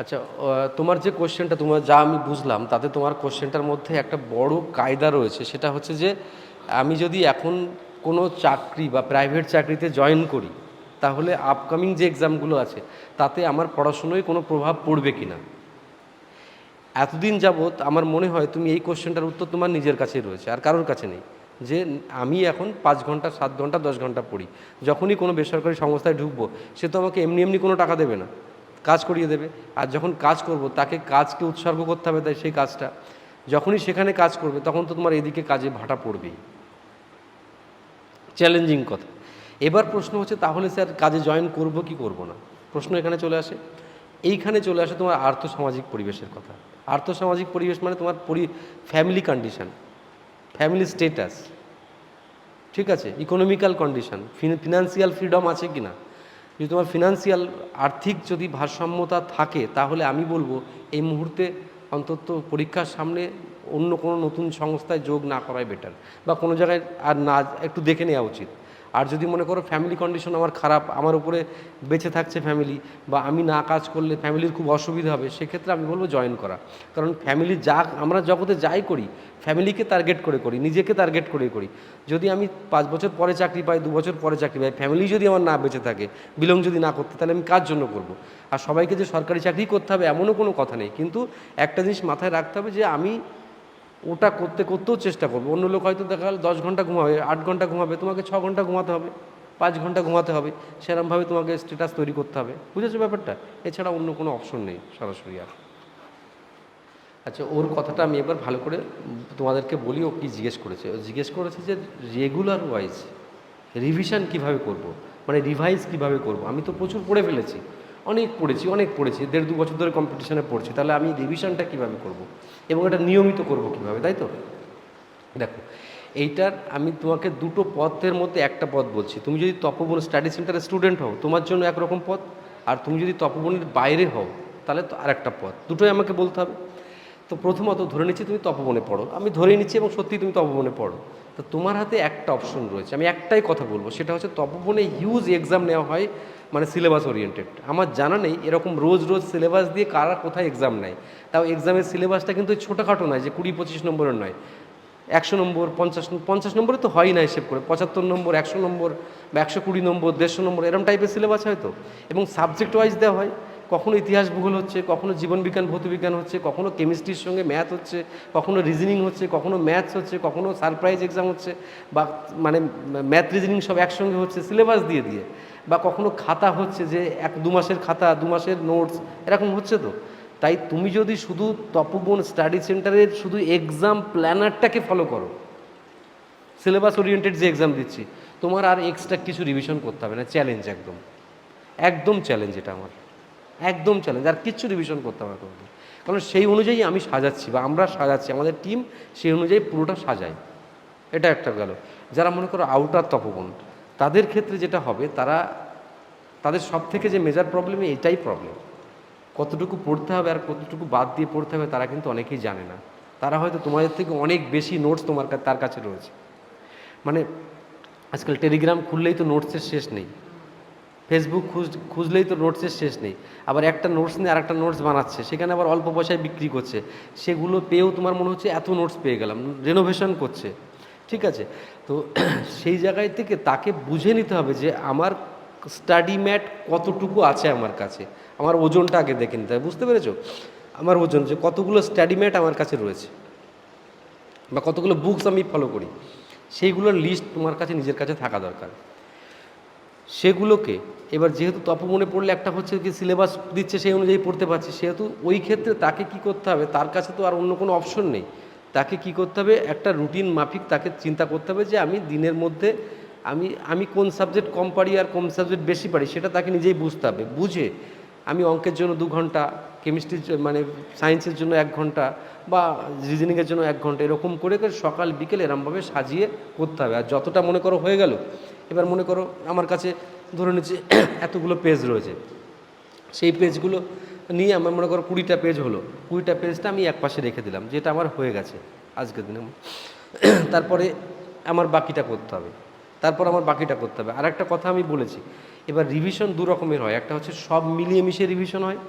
আচ্ছা, তোমার যে কোশ্চেনটা তোমার যা আমি বুঝলাম তাতে তোমার কোশ্চেনটার মধ্যে একটা বড় কায়দা রয়েছে, সেটা হচ্ছে যে আমি যদি এখন কোনো চাকরি বা প্রাইভেট চাকরিতে জয়েন করি তাহলে আপকামিং যে এক্সামগুলো আছে তাতে আমার পড়াশুনোয় কোনো প্রভাব পড়বে কি না। এতদিন যাবৎ আমার মনে হয় তুমি এই কোশ্চেনটার উত্তর তোমার নিজের কাছেই রয়েছে, আর কারোর কাছে নেই। যে আমি এখন 5 ঘন্টা 7 ঘন্টা 10 ঘন্টা পড়ি, যখনই কোনো বেসরকারি সংস্থায় ঢুকবো সে তো আমাকে এমনি এমনি কোনো টাকা দেবে না, কাজ করিয়ে দেবে। আর যখন কাজ করব তাকে কাজকে উৎসর্গ করতে হবে, তাই সেই কাজটা যখনই সেখানে কাজ করবে তখন তো তোমার এদিকে কাজে ভাটা পড়বেই। চ্যালেঞ্জিং কথা। এবার প্রশ্ন হচ্ছে তাহলে স্যার কাজে জয়েন করব কি করব না, প্রশ্ন এখানে চলে আসে। এইখানে চলে আসে তোমার আর্থসামাজিক পরিবেশের কথা। আর্থসামাজিক পরিবেশ মানে তোমার ফ্যামিলি কন্ডিশন, ফ্যামিলি স্টেটাস, ঠিক আছে, ইকোনমিক্যাল কন্ডিশন, ফিনান্সিয়াল ফ্রিডম আছে কি না। যদি তোমার ফিনান্সিয়াল আর্থিক যদি ভারসাম্যতা থাকে তাহলে আমি বলবো এই মুহূর্তে অন্তত পরীক্ষার সামনে অন্য কোনো নতুন সংস্থায় যোগ না করাই বেটার, বা কোনো জায়গায় আর না, একটু দেখে নেওয়া উচিত। আর যদি মনে করো ফ্যামিলি কন্ডিশন আমার খারাপ, আমার উপরে বেঁচে থাকছে ফ্যামিলি, বা আমি না কাজ করলে ফ্যামিলির খুব অসুবিধা হবে, সেক্ষেত্রে আমি বলবো জয়েন করা। কারণ ফ্যামিলি যা আমরা জগতে যাই করি ফ্যামিলিকে টার্গেট করে করি, নিজেকে টার্গেট করে করি। যদি আমি 5 বছর পরে চাকরি পাই, 2 বছর পরে চাকরি পাই, ফ্যামিলি যদি আমার না বেঁচে থাকে, বিলং যদি না করতে, তাহলে আমি কার জন্য করব। আর সবাইকে যে সরকারি চাকরি করতে হবে এমনও কোনো কথা নেই, কিন্তু একটা জিনিস মাথায় রাখতে হবে যে আমি ওটা করতেও চেষ্টা করবো। অন্য লোক হয়তো দেখা গেল 10 ঘন্টা ঘুমাবে, 8 ঘন্টা ঘুমাবে, তোমাকে 6 ঘন্টা ঘুমাতে হবে, 5 ঘন্টা ঘুমাতে হবে, সেরকমভাবে তোমাকে স্ট্যাটাস তৈরি করতে হবে। বুঝেছো ব্যাপারটা? এছাড়া অন্য কোনো অপশন নেই সরাসরি আর। আচ্ছা, ওর কথাটা আমি এবার ভালো করে তোমাদেরকে বলি। ও কী জিজ্ঞেস করেছে, ও জিজ্ঞেস করেছে যে রেগুলার ওয়াইজ রিভিশন কিভাবে করব, মানে রিভাইজ কিভাবে করব। আমি তো প্রচুর পড়ে ফেলেছি, অনেক পড়েছি 1.5-2 বছর ধরে কম্পিটিশনে পড়ছি, তাহলে আমি রিভিশনটা কিভাবে করব এবং এটা নিয়মিত করব কিভাবে, তাই তো? দেখো, এইটার আমি তোমাকে দুটো পথের মধ্যে একটা পথ বলছি। তুমি যদি তপবন স্টাডি সেন্টারের স্টুডেন্ট হও তোমার জন্য একরকম পথ, আর তুমি যদি তপবনের বাইরে হও তাহলে তো আরেকটা পথ, দুটোই আমাকে বলতে হবে। তো প্রথমত ধরে নিচ্ছি তুমি তপবনে পড়ো, আমি ধরে নিচ্ছি এবং সত্যি তুমি তপবনে পড়ো। তো তোমার হাতে একটা অপশন রয়েছে, আমি একটাই কথা বলবো, সেটা হচ্ছে তপবনে হিউজ এক্সাম নেওয়া হয়, মানে সিলেবাস ওরিয়েন্টেড। আমার জানা নেই এরকম রোজ রোজ সিলেবাস দিয়ে কারা কোথায় এক্সাম নেয়। তাও এক্সামের সিলেবাসটা কিন্তু ছোটোখাটো নয়, যে 20-25 নম্বরের নয়, 100 নম্বর, 50 নম্বরে তো হয়ই না হিসেব করে, 75 নম্বর, 100 নম্বর, বা 120 নম্বর, 150 নম্বর, এরম টাইপের সিলেবাস হয় তো। এবং সাবজেক্ট ওয়াইজ দেওয়া হয়, কখনো ইতিহাস ভূগোল হচ্ছে, কখনো জীবনবিজ্ঞান ভৌতবিজ্ঞান হচ্ছে, কখনো কেমিস্ট্রির সঙ্গে ম্যাথ হচ্ছে, কখনো রিজনিং হচ্ছে, কখনো ম্যাথস হচ্ছে, কখনো সারপ্রাইজ এক্সাম হচ্ছে, বা মানে ম্যাথ রিজনিং সব একসঙ্গে হচ্ছে সিলেবাস দিয়ে দিয়ে, বা কখনো খাতা হচ্ছে, যে 1-2 মাসের খাতা, 2 মাসের নোটস, এরকম হচ্ছে তো। তাই তুমি যদি শুধু তপবন স্টাডি সেন্টারের শুধু এক্সাম প্ল্যানারটাকে ফলো করো, সিলেবাস ওরিয়েন্টেড যে এক্সাম দিচ্ছি, তোমার আর এক্সট্রা কিছু রিভিশন করতে হবে না। চ্যালেঞ্জ, একদম একদম চ্যালেঞ্জ, এটা আমার একদম চ্যালেঞ্জ। আর কিচ্ছু রিভিশন করতে হবে তোমাকে, কারণ সেই অনুযায়ী আমি সাজাচ্ছি, বা আমরা সাজাচ্ছি, আমাদের টিম সেই অনুযায়ী পুরোটা সাজায়। এটা একটা গেল। যারা মনে করো আউটার তপবন, তাদের ক্ষেত্রে যেটা হবে, তাদের সব থেকে যে মেজর প্রবলেম, এটাই প্রবলেম, কতটুকু পড়তে হবে আর কতটুকু বাদ দিয়ে পড়তে হবে তারা কিন্তু অনেকেই জানে না। তারা হয়তো তোমাদের থেকে অনেক বেশি নোটস তার কাছে রয়েছে। মানে আজকাল টেলিগ্রাম খুললেই তো নোটসের শেষ নেই, ফেসবুক খুঁজলেই তো নোটসের শেষ নেই। আবার একটা নোটস নিয়ে আর একটা নোটস বানাচ্ছে, সেখানে আবার অল্প পয়সায় বিক্রি করছে। সেগুলো পেয়েও তোমার মনে হচ্ছে এত নোটস পেয়ে গেলাম, রেনোভেশন করছে, ঠিক আছে। তো সেই জায়গায় থেকে তাকে বুঝে নিতে হবে যে আমার স্টাডি ম্যাট কতটুকু আছে আমার কাছে, আমার ওজনটা আগে দেখে নিতে হবে। বুঝতে পেরেছো? আমার ওজন, যে কতগুলো স্টাডি ম্যাট আমার কাছে রয়েছে, বা কতগুলো বুকস আমি ফলো করি, সেইগুলোর লিস্ট তোমার কাছে নিজের কাছে থাকা দরকার। সেগুলোকে এবার যেহেতু তপমনে পড়লে একটা হচ্ছে কি সিলেবাস দিচ্ছে সেই অনুযায়ী পড়তে পারছি, সেহেতু ওই ক্ষেত্রে তাকে কি করতে হবে, তার কাছে তো আর অন্য কোনো অপশন নেই। তাকে কি করতে হবে, একটা রুটিন মাফিক তাকে চিন্তা করতে হবে যে আমি দিনের মধ্যে আমি কোন সাবজেক্ট কম পারি আর কোন সাবজেক্ট বেশি পারি, সেটা তাকে নিজেই বুঝতে হবে। বুঝে আমি অঙ্কের জন্য 2 ঘন্টা, কেমিস্ট্রির মানে সায়েন্সের জন্য 1 ঘন্টা, বা রিজনিংয়ের জন্য 1 ঘন্টা, এরকম করে করে সকাল বিকেল এরমভাবে সাজিয়ে করতে হবে। আর যতটা মনে করো হয়ে গেল, এবার মনে করো আমার কাছে ধরে নিচ্ছি এতগুলো পেজ রয়েছে, সেই পেজগুলো নিয়ে আমার মনে করো 20টা পেজ হলো, 20টা পেজটা আমি একপাশে রেখে দিলাম, যেটা আমার হয়ে গেছে আজকের দিনে। তারপরে আমার বাকিটা করতে হবে, আর একটা কথা আমি বলেছি, এবার রিভিশন 2 রকমের হয়। একটা হচ্ছে সব মিলিয়ে মিশিয়ে রিভিশন হয়,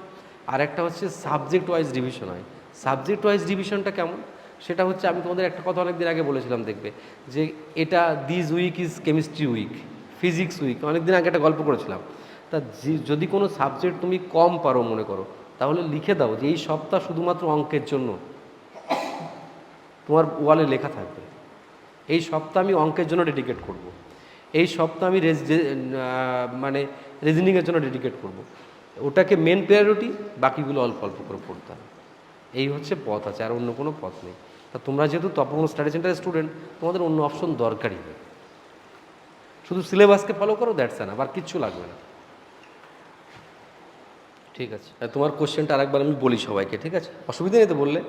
আর একটা হচ্ছে সাবজেক্ট ওয়াইজ ডিভিশন হয়। সাবজেক্ট ওয়াইজ ডিভিশনটা কেমন, সেটা হচ্ছে আমি তোমাদের একটা কথা অনেক দিন আগে বলেছিলাম, দেখবে যে এটা this week is chemistry week, physics week, অনেক দিন আগে একটা গল্প করেছিলাম। তা যদি কোনো সাবজেক্ট তুমি কম পারো মনে করো, তাহলে লিখে দাও যে এই সপ্তাহ শুধুমাত্র অঙ্কের জন্য, তোমার ওয়ালে লেখা থাকবে এই সপ্তাহ আমি অঙ্কের জন্য ডেডিকেট করব, এই সপ্তাহ আমি মানে রিজনিংয়ের জন্য ডেডিকেট করব। ওটাকে মেন প্রায়োরিটি, বাকিগুলো অল্প অল্প করে পড়তে হবে। এই হচ্ছে পথ আছে, আর অন্য কোনো পথ নেই। তা তোমরা যেহেতু তপবন স্টাডি সেন্টারের স্টুডেন্ট, তোমাদের অন্য অপশন দরকারই নেই। শুধু সিলেবাসকে ফলো করো, দ্যাটস এনাফ, আর কিচ্ছু লাগবে না। ঠিক আছে, তোমার কোশ্চেনটা আরেকবার আমি বলি সবাইকে, ঠিক আছে? অসুবিধা নেই তো বললে?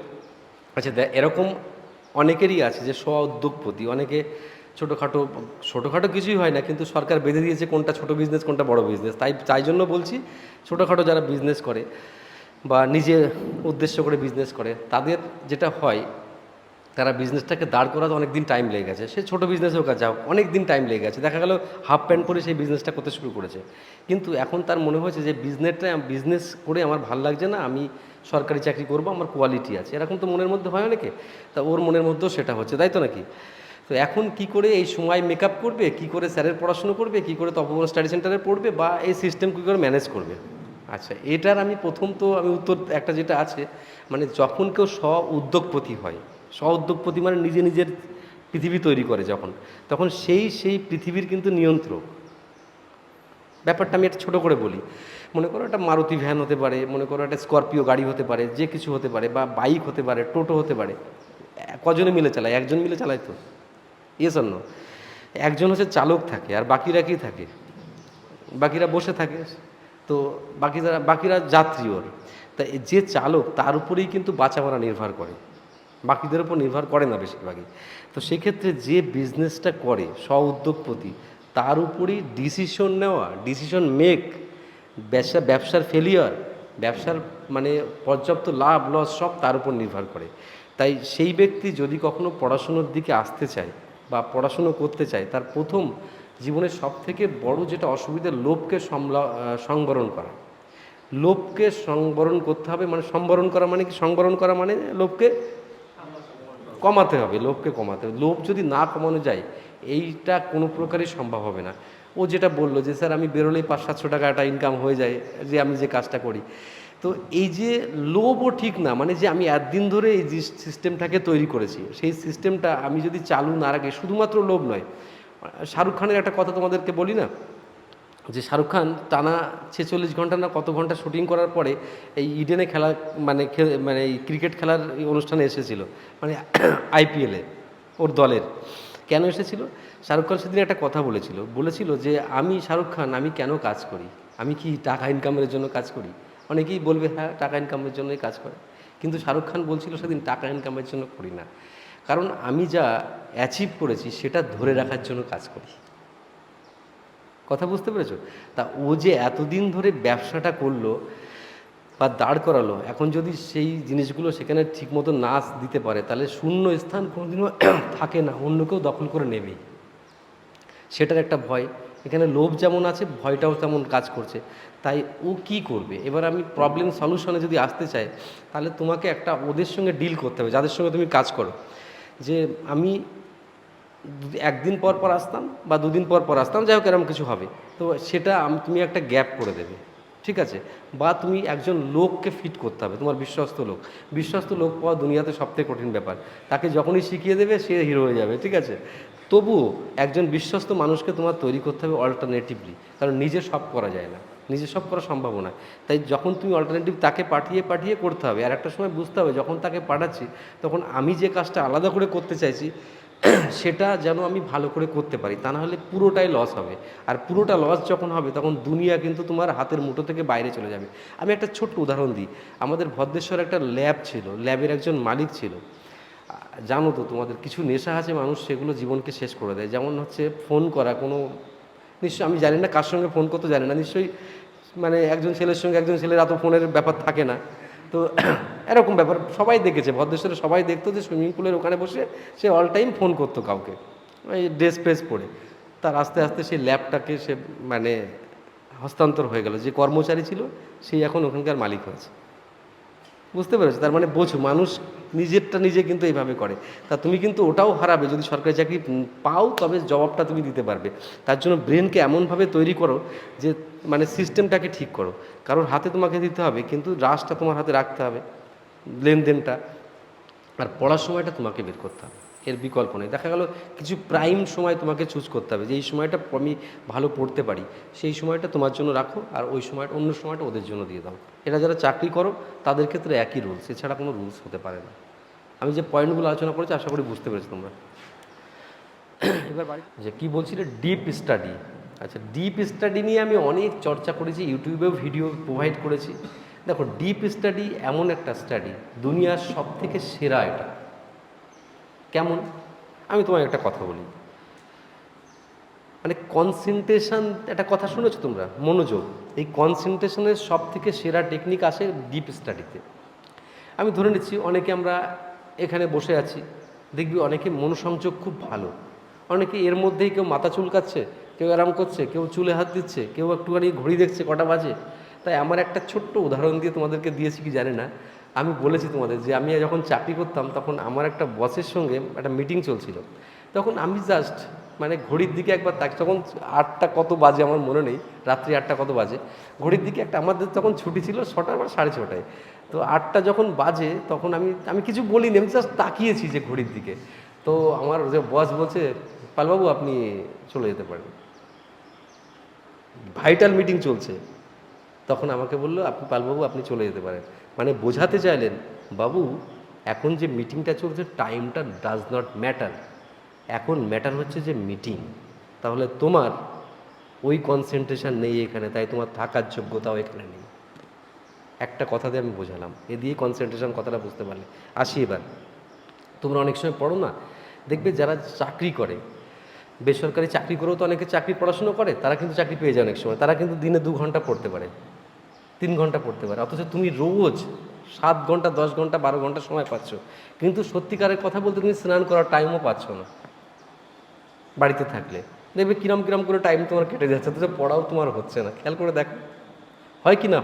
আচ্ছা, এরকম অনেকেরই আছে যে স্ব উদ্যোগপতি, অনেকে ছোটোখাটো ছোটোখাটো কিছুই হয় না, কিন্তু সরকার বেঁধে দিয়েছে কোনটা ছোটো বিজনেস কোনটা বড় বিজনেস। তাই জন্য বলছি, ছোটোখাটো যারা বিজনেস করে বা নিজে উদ্দেশ্য করে বিজনেস করে, তাদের যেটা হয়, তারা বিজনেসটাকে দাঁড় করাতে অনেক দিন টাইম লেগে গেছে। সে ছোটো বিজনেস হোক আর যাও, অনেক দিন টাইম লেগে গেছে। দেখা গেল হাফ প্যান্ট পরে সেই বিজনেসটা করতে শুরু করেছে, কিন্তু এখন তার মনে হয়েছে যে বিজনেস করে আমার ভাল লাগছে না, আমি সরকারি চাকরি করব, আমার কোয়ালিটি আছে, এরকম তো মনের মধ্যে হয় অনেকে। তা ওর মনের মধ্যেও সেটা হচ্ছে, তাই তো নাকি? তো এখন কি করে এই সময় মেকআপ করবে, কি করে স্যারের পড়াশুনো করবে, কি করে তপবন স্টাডি সেন্টারে পড়বে, বা এই সিস্টেম কী করে ম্যানেজ করবে? আচ্ছা, এটার আমি উত্তর একটা যেটা আছে, মানে যখন কেউ স্ব উদ্যোগপতি হয়, স্ব উদ্যোগপতি মানে নিজে নিজের পৃথিবী তৈরি করে যখন, তখন সেই পৃথিবীর কিন্তু নিয়ন্ত্রক। ব্যাপারটা আমি একটা ছোটো করে বলি, মনে করো একটা মারুতি ভ্যান হতে পারে, মনে করো একটা স্করপিও গাড়ি হতে পারে, যে কিছু হতে পারে, বা বাইক হতে পারে, টোটো হতে পারে। কজনে মিলে চালায়? একজন মিলে চালায় তো, ইয়েস অর নো? একজন হচ্ছে চালক থাকে, আর বাকিরা কি থাকে? বাকিরা বসে থাকে। তো বাকিরা যাত্রী ওর। তা যে চালক, তার উপরেই কিন্তু বাঁচা মরা নির্ভর করে, বাকিদের উপর নির্ভর করে না বেশিরভাগই। তো সেক্ষেত্রে যে বিজনেসটা করে স্ব উদ্যোগপতি, তার উপরেই ডিসিশন নেওয়া, ডিসিশন মেক, ব্যবসার ফেলিয়ার, ব্যবসার মানে পর্যাপ্ত লাভ লস সব তার উপর নির্ভর করে। তাই সেই ব্যক্তি যদি কখনো পড়াশুনোর দিকে আসতে চায় বা পড়াশুনো করতে চায়, তার প্রথম জীবনের সবথেকে বড় যেটা অসুবিধা, লোভকে সংবরণ করা। লোভকে সংবরণ করতে হবে, মানে সম্বরণ করা মানে কি? সংবরণ করা মানে লোভকে কমাতে হবে, লোভকে কমাতে হবে। লোভ যদি না কমানো যায়, এইটা কোনো প্রকারই সম্ভব হবে না। ও যেটা বললো যে স্যার আমি বেরোলেই 500-700 টাকা একটা ইনকাম হয়ে যায়, যে আমি যে কাজটা করি। তো এই যে লোভও ঠিক না, মানে যে আমি একদিন ধরে এই যে সিস্টেমটাকে তৈরি করেছি, সেই সিস্টেমটা আমি যদি চালু না রাখি, শুধুমাত্র লোভ নয়। শাহরুখ খানের একটা কথা তোমাদেরকে বলি না, যে শাহরুখ খান টানা 46 ঘন্টা না কত ঘন্টা শুটিং করার পরে এই ইডেনে খেলা, মানে এই ক্রিকেট খেলার এই অনুষ্ঠানে এসেছিল, মানে আইপিএলে ওর দলের। কেন এসেছিল? শাহরুখ খান সেদিন একটা কথা বলেছিল যে আমি শাহরুখ খান, আমি কেন কাজ করি? আমি কি টাকা ইনকামের জন্য কাজ করি? অনেকেই বলবে হ্যাঁ টাকা ইনকামের জন্যই কাজ করে, কিন্তু শাহরুখ খান বলছিল সেদিন টাকা ইনকামের জন্য করি না, কারণ আমি যা অ্যাচিভ করেছি সেটা ধরে রাখার জন্য কাজ করি। কথা বুঝতে পেরেছো? তা ও যে এতদিন ধরে ব্যবসাটা করলো বা দাঁড় করালো, এখন যদি সেই জিনিসগুলো সেখানে ঠিকমতো না দিতে পারে, তাহলে শূন্য স্থান কোনোদিনও থাকে না, অন্য কেউ দখল করে নেবেই। সেটার একটা ভয়, এখানে লোভ যেমন আছে, ভয়টাও তেমন কাজ করছে। তাই ও কি করবে? এবার আমি প্রবলেম সলিউশনে যদি আসতে চাই, তাহলে তোমাকে একটা ওদের সঙ্গে ডিল করতে হবে, যাদের সঙ্গে তুমি কাজ করো, যে আমি একদিন পর পর আসতাম বা দুদিন পর পর আসতাম, যাই হোক এরকম কিছু হবে। তো সেটা তুমি একটা গ্যাপ করে দেবে, ঠিক আছে? বা তুমি একজন লোককে ফিট করতে হবে, তোমার বিশ্বস্ত লোক পাওয়া দুনিয়াতে সবথেকে কঠিন ব্যাপার। তাকে যখনই শিখিয়ে দেবে সে হিরো হয়ে যাবে, ঠিক আছে? তবুও একজন বিশ্বস্ত মানুষকে তোমার তৈরি করতে হবে অল্টারনেটিভলি, কারণ নিজে সব করা যায় না, নিজে সব করা সম্ভব না। তাই যখন তুমি অল্টারনেটিভ তাকে পাঠিয়ে করতে হবে। আর একটা সময় বুঝতে হবে, যখন তাকে পাঠাচ্ছি, তখন আমি যে কাজটা আলাদা করে করতে চাইছি সেটা যেন আমি ভালো করে করতে পারি, তা নাহলে পুরোটাই লস হবে। আর পুরোটা লস যখন হবে, তখন দুনিয়া কিন্তু তোমার হাতের মুঠো থেকে বাইরে চলে যাবে। আমি একটা ছোট্ট উদাহরণ দিই। আমাদের ভদ্রেশ্বর একটা ল্যাব ছিল, ল্যাবের একজন মালিক ছিল। জানো তো তোমাদের, কিছু নেশা আছে মানুষ, সেগুলো জীবনকে শেষ করে দেয়। যেমন হচ্ছে ফোন করা, কোনো নিশ্চয়ই, আমি জানি না কার সঙ্গে ফোন করতে জানি না, নিশ্চয়ই মানে একজন ছেলের সঙ্গে একজন ছেলের এত ফোনের ব্যাপার থাকে না। তো এরকম ব্যাপার সবাই দেখেছে, ভদ্রেশ্বরে সবাই দেখতো যে সুইমিং পুলের ওখানে বসে সে অল টাইম ফোন করতো কাউকে, ওই ড্রেস ফ্রেস পরে। তার আস্তে আস্তে সেই ল্যাবটাকে সে মানে হস্তান্তর হয়ে গেল, যে কর্মচারী ছিল সেই এখন ওখানকার মালিক হয়েছে। বুঝতে পেরেছো? তার মানে বোঝো, মানুষ নিজেরটা নিজে কিন্তু এইভাবে করে। তা তুমি কিন্তু ওটাও হারাবে যদি সরকারি চাকরি পাও, তবে জবাবটা তুমি দিতে পারবে। তার জন্য ব্রেনকে এমনভাবে তৈরি করো যে মানে সিস্টেমটাকে ঠিক করো। কারোর হাতে তোমাকে দিতে হবে, কিন্তু রাশটা তোমার হাতে রাখতে হবে, লেনদেনটা। আর পড়ার সময়টা তোমাকে বের করতে হবে, এর বিকল্প নেই। দেখা গেল কিছু প্রাইম সময় তোমাকে চুজ করতে হবে যে এই সময়টা আমি ভালো পড়তে পারি, সেই সময়টা তোমার জন্য রাখো, আর ওই সময়টা, অন্য সময়টা ওদের জন্য দিয়ে দাও। এটা যারা চাকরি করো তাদের ক্ষেত্রে একই রুলস, এছাড়া কোনো রুলস হতে পারে না। আমি যে পয়েন্টগুলো আলোচনা করেছি আশা করি বুঝতে পেরেছো তোমরা। এবার বাড়ি যে কী বলছিলে, ডিপ স্টাডি। আচ্ছা, ডিপ স্টাডি নিয়ে আমি অনেক চর্চা করেছি, ইউটিউবেও ভিডিও প্রোভাইড করেছি। দেখো, ডিপ স্টাডি এমন একটা স্টাডি, দুনিয়ার সব থেকে সেরা এটা। কেমন? আমি তোমায় একটা কথা বলি, মানে কনসেন্ট্রেশন, একটা কথা শুনেছো তোমরা, মনোযোগ। এই কনসেন্ট্রেশনের সব থেকে সেরা টেকনিক আসে ডিপ স্টাডিতে। আমি ধরে নিচ্ছি অনেকে আমরা এখানে বসে আছি, দেখবি অনেকে মনোসংযোগ খুব ভালো, অনেকে এর মধ্যেই কেউ মাথা চুলকাচ্ছে, কেউ আরাম করছে, কেউ চুলে হাত দিচ্ছে, কেউ একটুখানি ঘড়ি দেখছে কটা বাজে। তাই আমার একটা ছোট্ট উদাহরণ দিয়ে তোমাদেরকে দিয়েছি কি জানি না, আমি বলেছি তোমাদের যে আমি যখন চাকরি করতাম তখন আমার একটা বসের সঙ্গে একটা মিটিং চলছিল। তখন আমি জাস্ট মানে ঘড়ির দিকে একবার তাক, তখন 8টা কত বাজে আমার মনে নেই, রাত্রি 8টা কত বাজে, ঘড়ির দিকে একটা, আমাদের তখন ছুটি ছিল 6টা বা 6:30টায়। তো 8টা যখন বাজে তখন আমি আমি কিছু বলিনি, আমি জাস্ট তাকিয়েছি যে ঘড়ির দিকে। তো আমার যে বস বলছে, পালবাবু আপনি চলে যেতে পারেন, ভাইটাল মিটিং চলছে। তখন আমাকে বললো, আপনি পালবাবু আপনি চলে যেতে পারেন। মানে বোঝাতে চাইলেন, বাবু এখন যে মিটিংটা চলছে টাইমটা ডাজ নট ম্যাটার, এখন ম্যাটার হচ্ছে যে মিটিং। তাহলে তোমার ওই কনসেন্ট্রেশন নেই এখানে, তাই তোমার থাকার যোগ্যতাও এখানে নেই। একটা কথা দিয়ে আমি বোঝালাম, এ দিয়ে কনসেন্ট্রেশন কথাটা বুঝতে পারলে। আসি এবার, তোমরা অনেক সময় পড়ো না, দেখবে যারা চাকরি করে, বেসরকারি চাকরি করেও তো অনেকে চাকরি পড়াশুনো করে, তারা কিন্তু চাকরি পেয়ে যায় অনেক সময়। তারা কিন্তু দিনে 2 ঘন্টা পড়তে পারে, 3 ঘন্টা পড়তে পারে, অথচ তুমি রোজ 7 ঘন্টা, 10 ঘন্টা, 12 ঘন্টা সময় পাচ্ছ, কিন্তু সত্যিকারের কথা বলতে তুমি স্নান করার টাইমও পাচ্ছ না বাড়িতে থাকলে। দেখবে কিরম কিরম করে টাইম তোমার কেটে যাচ্ছে, অথচ পড়াও তোমার হচ্ছে না। খেয়াল করে দেখো, হয় কি না?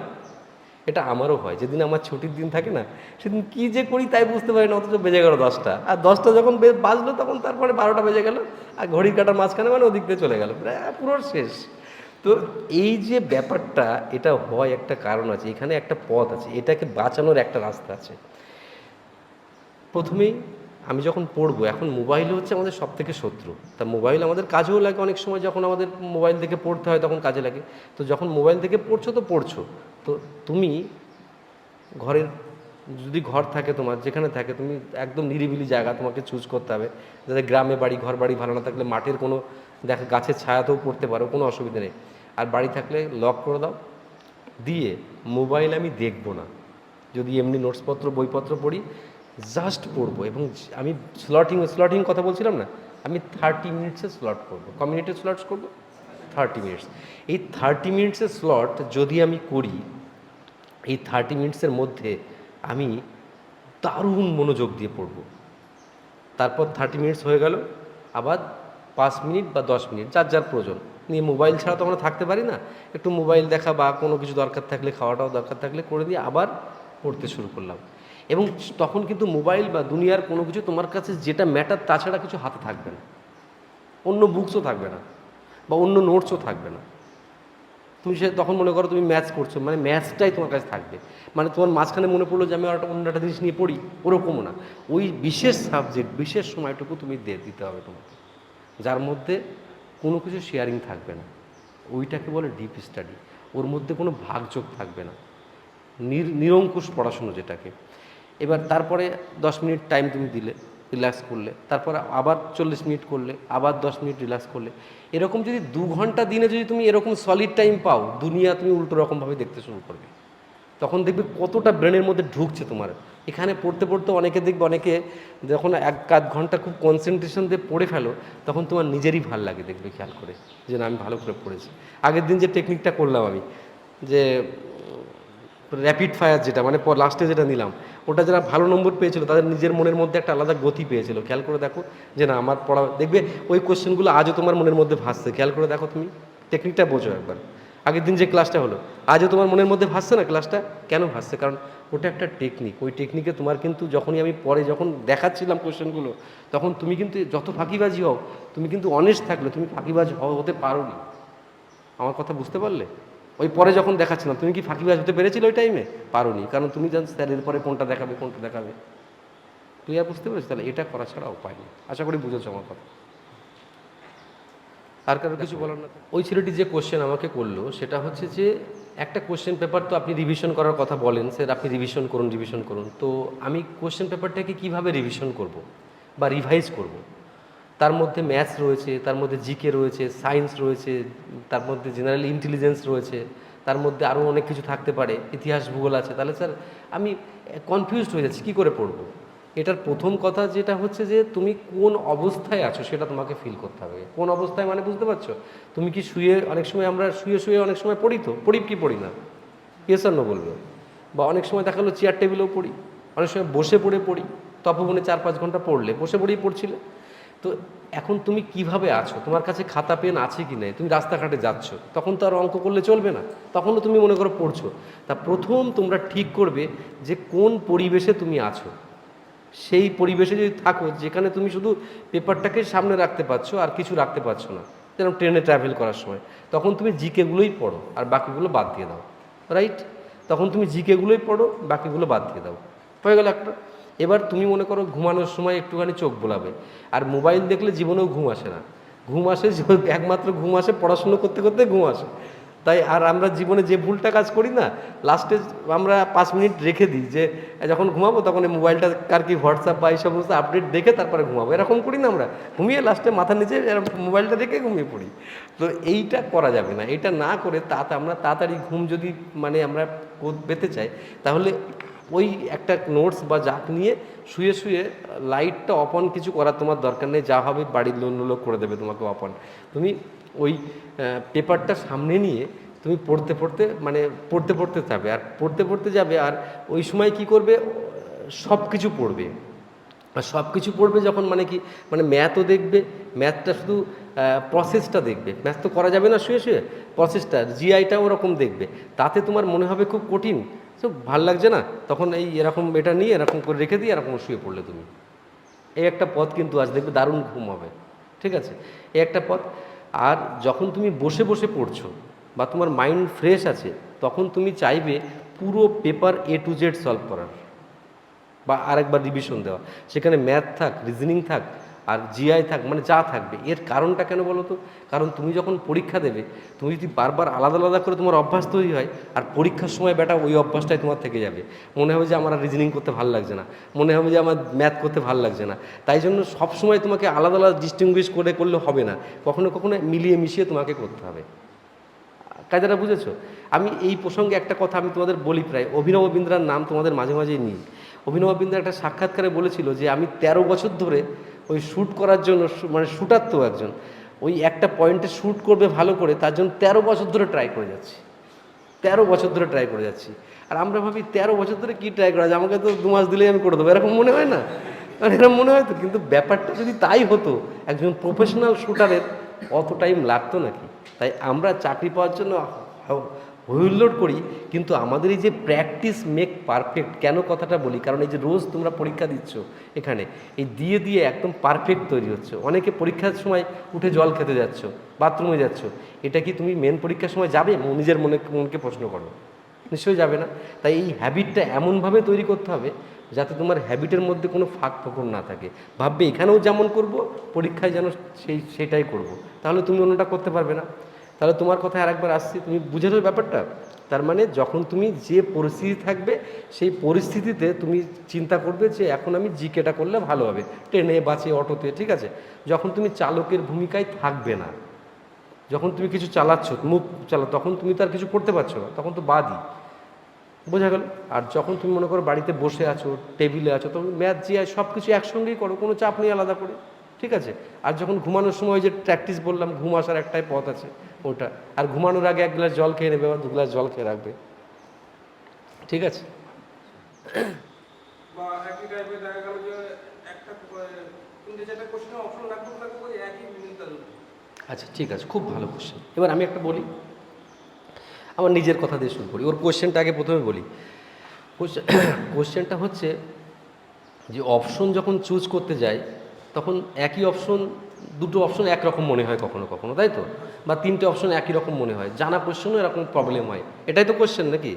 এটা আমারও হয়, যেদিন আমার ছুটির দিন থাকে না, সেদিন কী যে করি তাই বুঝতে পারি না, অথচ বেজে গেল 10টা, আর 10টা যখন বাজলো তখন তারপরে 12টা বেজে গেল, আর ঘড়ির কাটার মাঝখানে মানে ওদিক দিয়ে চলে গেল, পুরো শেষ। তো এই যে ব্যাপারটা, এটা হয় একটা কারণ আছে, এখানে একটা পথ আছে, এটাকে বাঁচানোর একটা রাস্তা আছে। প্রথমেই আমি যখন পড়বো, এখন মোবাইল হচ্ছে আমাদের সব থেকে শত্রু। তা মোবাইল আমাদের কাজেও লাগে অনেক সময়, যখন আমাদের মোবাইল থেকে পড়তে হয় তখন কাজে লাগে। তো যখন মোবাইল থেকে পড়ছো তো পড়ছো, তো তুমি ঘরের, যদি ঘর থাকে তোমার, যেখানে থাকে তুমি একদম নিরিবিলি জায়গা তোমাকে চুজ করতে হবে, যাতে গ্রামে বাড়ি, ঘর বাড়ি ভালো না থাকলে মাঠের কোনো দেখা গাছের ছায়াতেও পড়তে পারো, কোনো অসুবিধা নেই। আর বাড়ি থাকলে লক করে দাও, দিয়ে মোবাইল আমি দেখবো না। যদি এমনি নোটসপত্র বইপত্র পড়ি, জাস্ট পড়বো। এবং আমি স্লটিং কথা বলছিলাম না, আমি 30 মিনিটসের স্লট করবো। ক মিনিটের স্লটস করবো? 30 মিনিটস। এই 30 মিনিটসের স্লট যদি আমি করি, এই 30 মিনিটসের মধ্যে আমি দারুণ মনোযোগ দিয়ে পড়ব। তারপর 30 মিনিটস হয়ে গেল, আবার 5 মিনিট বা 10 মিনিট যার যার প্রয়োজন নিয়ে, মোবাইল ছাড়া তো আমরা থাকতে পারি না, একটু মোবাইল দেখা বা কোনো কিছু দরকার থাকলে, খাওয়াটাও দরকার থাকলে করে দিয়ে আবার পড়তে শুরু করলাম। এবং তখন কিন্তু মোবাইল বা দুনিয়ার কোনো কিছু তোমার কাছে যেটা ম্যাটার তাছাড়া কিছু হাতে থাকবে না, অন্য বুকসও থাকবে না বা অন্য নোটসও থাকবে না। তুমি সে তখন মনে করো তুমি ম্যাথস করছো, মানে ম্যাথসটাই তোমার কাছে থাকবে। মানে তোমার মাঝখানে মনে পড়লো যে আমি আর অন্য একটা জিনিস নিয়ে পড়ি, ওরকমও না। ওই বিশেষ সাবজেক্ট, বিশেষ সময়টুকু তুমি দিতে হবে তোমাকে, যার মধ্যে কোনো কিছু শেয়ারিং থাকবে না। ওইটাকে বলে ডিপ স্টাডি। ওর মধ্যে কোনো ভাগযোগ থাকবে না, নিরঙ্কুশ পড়াশুনো যেটাকে। এবার তারপরে 10 মিনিট টাইম তুমি দিলে, রিল্যাক্স করলে, তারপর আবার 40 মিনিট করলে, আবার 10 মিনিট রিল্যাক্স করলে। এরকম যদি 2 ঘন্টা দিনে যদি তুমি এরকম সলিড টাইম পাও, দুনিয়া তুমি উল্টো রকমভাবে দেখতে শুরু করবে। তখন দেখবে কতটা ব্রেনের মধ্যে ঢুকছে তোমার। এখানে পড়তে পড়তে অনেকে দেখবে, অনেকে যখন 1-1/2 ঘন্টা খুব কনসেন্ট্রেশন দিয়ে পড়ে ফেলো, তখন তোমার নিজেরই ভাল লাগে, দেখবে খেয়াল করে যে না আমি ভালো করে পড়েছি। আগের দিন যে টেকনিকটা করলাম আমি, যে র্যাপিড ফায়ার যেটা, মানে লাস্টে যেটা নিলাম, ওটা যারা ভালো নম্বর পেয়েছিল তাদের নিজের মনের মধ্যে একটা আলাদা গতি পেয়েছিল। খেয়াল করে দেখো যে না আমার পড়া, দেখবে ওই কোশ্চেনগুলো আজও তোমার মনের মধ্যে ভাসছে। খেয়াল করে দেখো, তুমি টেকনিকটা বোঝো একবার। আগের দিন যে ক্লাসটা হলো, আজও তোমার মনের মধ্যে ভাসছে না ক্লাসটা? কেন ভাসছে? কারণ ওটা একটা টেকনিক। ওই টেকনিকে তোমার কিন্তু যখনই আমি পরে যখন দেখাচ্ছিলাম কোশ্চেনগুলো, তখন তুমি কিন্তু যত ফাঁকিবাজি হও, তুমি কিন্তু অনেস্ট থাকলে তুমি ফাঁকিবাজ হতে পারো নি। আমার কথা বুঝতে পারলে? ওই পরে যখন দেখাচ্ছিলাম, তুমি কি ফাঁকিবাজ হতে পেরেছিলে ওই টাইমে? পারো নি, কারণ তুমি জানো স্যারের পরে কোনটা দেখাবে কোনটা দেখাবে। ক্লিয়ার বুঝতে পেরেছি? তাহলে এটা করা ছাড়া উপায় নেই। আশা করি বুঝেছো আমার কথা। আর কারো কিছু বলার না? ওই ছেলেটি যে কোশ্চেন আমাকে করলো সেটা হচ্ছে যে একটা কোশ্চেন পেপার তো আপনি রিভিশন করার কথা বলেন, স্যার আপনি রিভিশন করুন। তো আমি কোশ্চেন পেপারটাকে কীভাবে রিভিশন করব বা রিভাইজ করব? তার মধ্যে ম্যাথস রয়েছে, তার মধ্যে জিকে রয়েছে, সায়েন্স রয়েছে, তার মধ্যে জেনারেল ইন্টেলিজেন্স রয়েছে, তার মধ্যে আরও অনেক কিছু থাকতে পারে, ইতিহাস ভূগোল আছে। তাহলে স্যার আমি কনফিউজড হয়ে যাচ্ছি, কী করে পড়বো? এটার প্রথম কথা যেটা হচ্ছে যে তুমি কোন অবস্থায় আছো সেটা তোমাকে ফিল করতে হবে। কোন অবস্থায় মানে বুঝতে পারছো? তুমি কি শুয়ে, অনেক সময় আমরা শুয়ে অনেক সময় পড়ি, তো পড়ি কি পড়ি না? ইয়েস আর নো বলবে। বা অনেক সময় দেখা গেলো চেয়ার টেবিলেও পড়ি, অনেক সময় বসে পড়ি। তপবনে 4-5 ঘন্টা পড়লে বসে পড়েই পড়ছিলে। তো এখন তুমি কিভাবে আছো? তোমার কাছে খাতা পেন আছে কি নেই? তুমি রাস্তাঘাটে যাচ্ছ, তখন তো আর অঙ্ক করলে চলবে না, তখনও তুমি মনে করো পড়ছো। তা প্রথম তোমরা ঠিক করবে যে কোন পরিবেশে তুমি আছো। সেই পরিবেশে যদি থাকো যেখানে তুমি শুধু পেপারটাকে সামনে রাখতে পারছো আর কিছু রাখতে পারছো না, যেরকম ট্রেনে ট্রাভেল করার সময়, তখন তুমি জিকেগুলোই পড়ো আর বাকিগুলো বাদ দিয়ে দাও। রাইট? তখন তুমি জিকেগুলোই পড়ো, বাকিগুলো বাদ দিয়ে দাও। হয়ে গেল একটা। এবার তুমি মনে করো ঘুমানোর সময় একটুখানি চোখ বোলাবে, আর মোবাইল দেখলে জীবনেও ঘুম আসে না। ঘুম আসে একমাত্র ঘুম আসে পড়াশুনো করতে করতে ঘুম আসে। তাই আর আমরা জীবনে যে ভুলটা কাজ করি না, লাস্টে আমরা 5 মিনিট রেখে দিই যে যখন ঘুমাবো তখন এই মোবাইলটা কার কি হোয়াটসঅ্যাপ বা এই সমস্ত আপডেট দেখে তারপরে ঘুমাবো, এরকম করি না আমরা? ঘুমিয়ে লাস্টে মাথার নিচে এরকম মোবাইলটা রেখে ঘুমিয়ে পড়ি। তো এইটা করা যাবে না। এটা না করে আমরা তাড়াতাড়ি ঘুম যদি মানে আমরা পেতে চাই, তাহলে ওই একটা নোটস বা যাক নিয়ে শুয়ে লাইটটা অফ অন কিছু করার তোমার দরকার নেই, যা হবে বাড়ির লোক করে দেবে তোমাকে অফ অন। তুমি ওই পেপারটা সামনে নিয়ে তুমি পড়তে যাবে, আর পড়তে যাবে, আর ওই সময় কি করবে, সব কিছু পড়বে। আর সব কিছু পড়বে যখন মানে কি, মানে ম্যাথও দেখবে, ম্যাথটা শুধু প্রসেসটা দেখবে, ম্যাথ তো করা যাবে না শুয়ে প্রসেসটা, জিআইটা ওরকম দেখবে। তাতে তোমার মনে হবে খুব কঠিন, তো ভাল লাগছে না, তখন এই এরকম এটা নিয়ে এরকম করে রেখে দিয়ে এরকম শুয়ে পড়লে তুমি। এই একটা পথ কিন্তু আজ দেখবে দারুণ ঘুম হবে। ঠিক আছে? এই একটা পথ। আর যখন তুমি বসে পড়ছো বা তোমার মাইন্ড ফ্রেশ আছে, তখন তুমি চাইবে পুরো paper A to Z solve করার বা আরেকবার রিভিশন দেওয়া। সেখানে ম্যাথ থাক, রিজনিং থাক, আর জিআই থাক, মানে যা থাকবে। এর কারণটা কেন বলো তো? কারণ তুমি যখন পরীক্ষা দেবে, তুমি যদি বারবার আলাদা করে তোমার অভ্যাস তৈরি হয়, আর পরীক্ষার সময় বেটা ওই অভ্যাসটাই তোমার থেকে যাবে। মনে হবে যে আমার আর রিজনিং করতে ভালো লাগছে না, মনে হবে যে আমার ম্যাথ করতে ভালো লাগছে না। তাই জন্য সবসময় তোমাকে আলাদা ডিস্টিংগুইশ করলে হবে না, কখনো মিলিয়ে মিশিয়ে তোমাকে করতে হবে। কায়দাটা বুঝেছো? আমি এই প্রসঙ্গে একটা কথা আমি তোমাদের বলি, প্রায় অভিনব বিন্দ্রার নাম তোমাদের মাঝে মাঝেই নিই। অভিনব বিন্দ্রা একটা সাক্ষাৎকারে বলেছিল যে আমি 13 বছর ধরে ওই শ্যুট করার জন্য, মানে শ্যুটার তো একজন, ওই একটা পয়েন্টে শ্যুট করবে ভালো করে, তার জন্য 13 বছর ধরে ট্রাই করে যাচ্ছি। 13 বছর ধরে ট্রাই করে যাচ্ছি। আর আমরা ভাবি 13 বছর ধরে কী ট্রাই করা যায়, আমাকে তো 2 মাস দিলেই আমি করে দেবো, এরকম মনে হয় না? কারণ এরকম মনে হয় তো, কিন্তু ব্যাপারটা যদি তাই হতো, একজন প্রফেশনাল শ্যুটারের অত টাইম লাগতো নাকি? তাই আমরা চাকরি পাওয়ার জন্য হুল্লোড় করি, কিন্তু আমাদের এই যে প্র্যাকটিস মেক পারফেক্ট, কেন কথাটা বলি, কারণ এই যে রোজ তোমরা পরীক্ষা দিচ্ছ এখানে, এই দিয়ে একদম পারফেক্ট তৈরি হচ্ছে। অনেকে পরীক্ষার সময় উঠে জল খেতে যাচ্ছ, বাথরুমে যাচ্ছ, এটা কি তুমি মেন পরীক্ষার সময় যাবে? নিজের মনকে প্রশ্ন করো, নিশ্চয়ই যাবে না। তাই এই হ্যাবিটটা এমনভাবে তৈরি করতে হবে যাতে তোমার হ্যাবিটের মধ্যে কোনো ফাঁক ফোকর না থাকে। ভাববে এখানেও যেমন করব, পরীক্ষায় যেন সেটাই করব, তাহলে তুমি অন্যটা করতে পারবে না। তাহলে তোমার কথায় আরেকবার আসছি, তুমি বুঝে নেবে ব্যাপারটা। তার মানে যখন তুমি যে পরিস্থিতি থাকবে, সেই পরিস্থিতিতে তুমি চিন্তা করবে যে এখন আমি জিকেটা করলে ভালো হবে, ট্রেনে, বাসে, অটোতে, ঠিক আছে? যখন তুমি চালকের ভূমিকায় থাকবে না, যখন তুমি কিছু চালাচ্ছ, মুখ চালা, তখন তুমি তো আর কিছু করতে পারছো না, তখন তো বাদই। বোঝা গেল? আর যখন তুমি মনে করো বাড়িতে বসে আছো, টেবিলে আছো, তখন ম্যাথ জিআই সব কিছু একসঙ্গেই করো, কোনো চাপ নেই আলাদা করে। ঠিক আছে? আর যখন ঘুমানোর সময় যে প্র্যাকটিস বললাম, ঘুম আসার একটাই পথ আছে ওটা। আর ঘুমানোর আগে 1 গ্লাস জল খেয়ে নেবে বা 2 গ্লাস জল খেয়ে রাখবে। ঠিক আছে? আচ্ছা ঠিক আছে, খুব ভালো কোশ্চেন। এবার আমি একটা বলি, আমার নিজের কথা দিয়ে শুরু করি, ওর কোশ্চেনটা আগে প্রথমে বলি। কোশ্চেনটা হচ্ছে যে অপশন যখন চুজ করতে যাই তখন একই অপশন, দুটো অপশন একরকম মনে হয় কখনো কখনো, তাই তো? বা তিনটে অপশন একই রকম মনে হয়, জানা কোশ্চেনও এরকম প্রবলেম হয়, এটাই তো কোশ্চেন নাকি?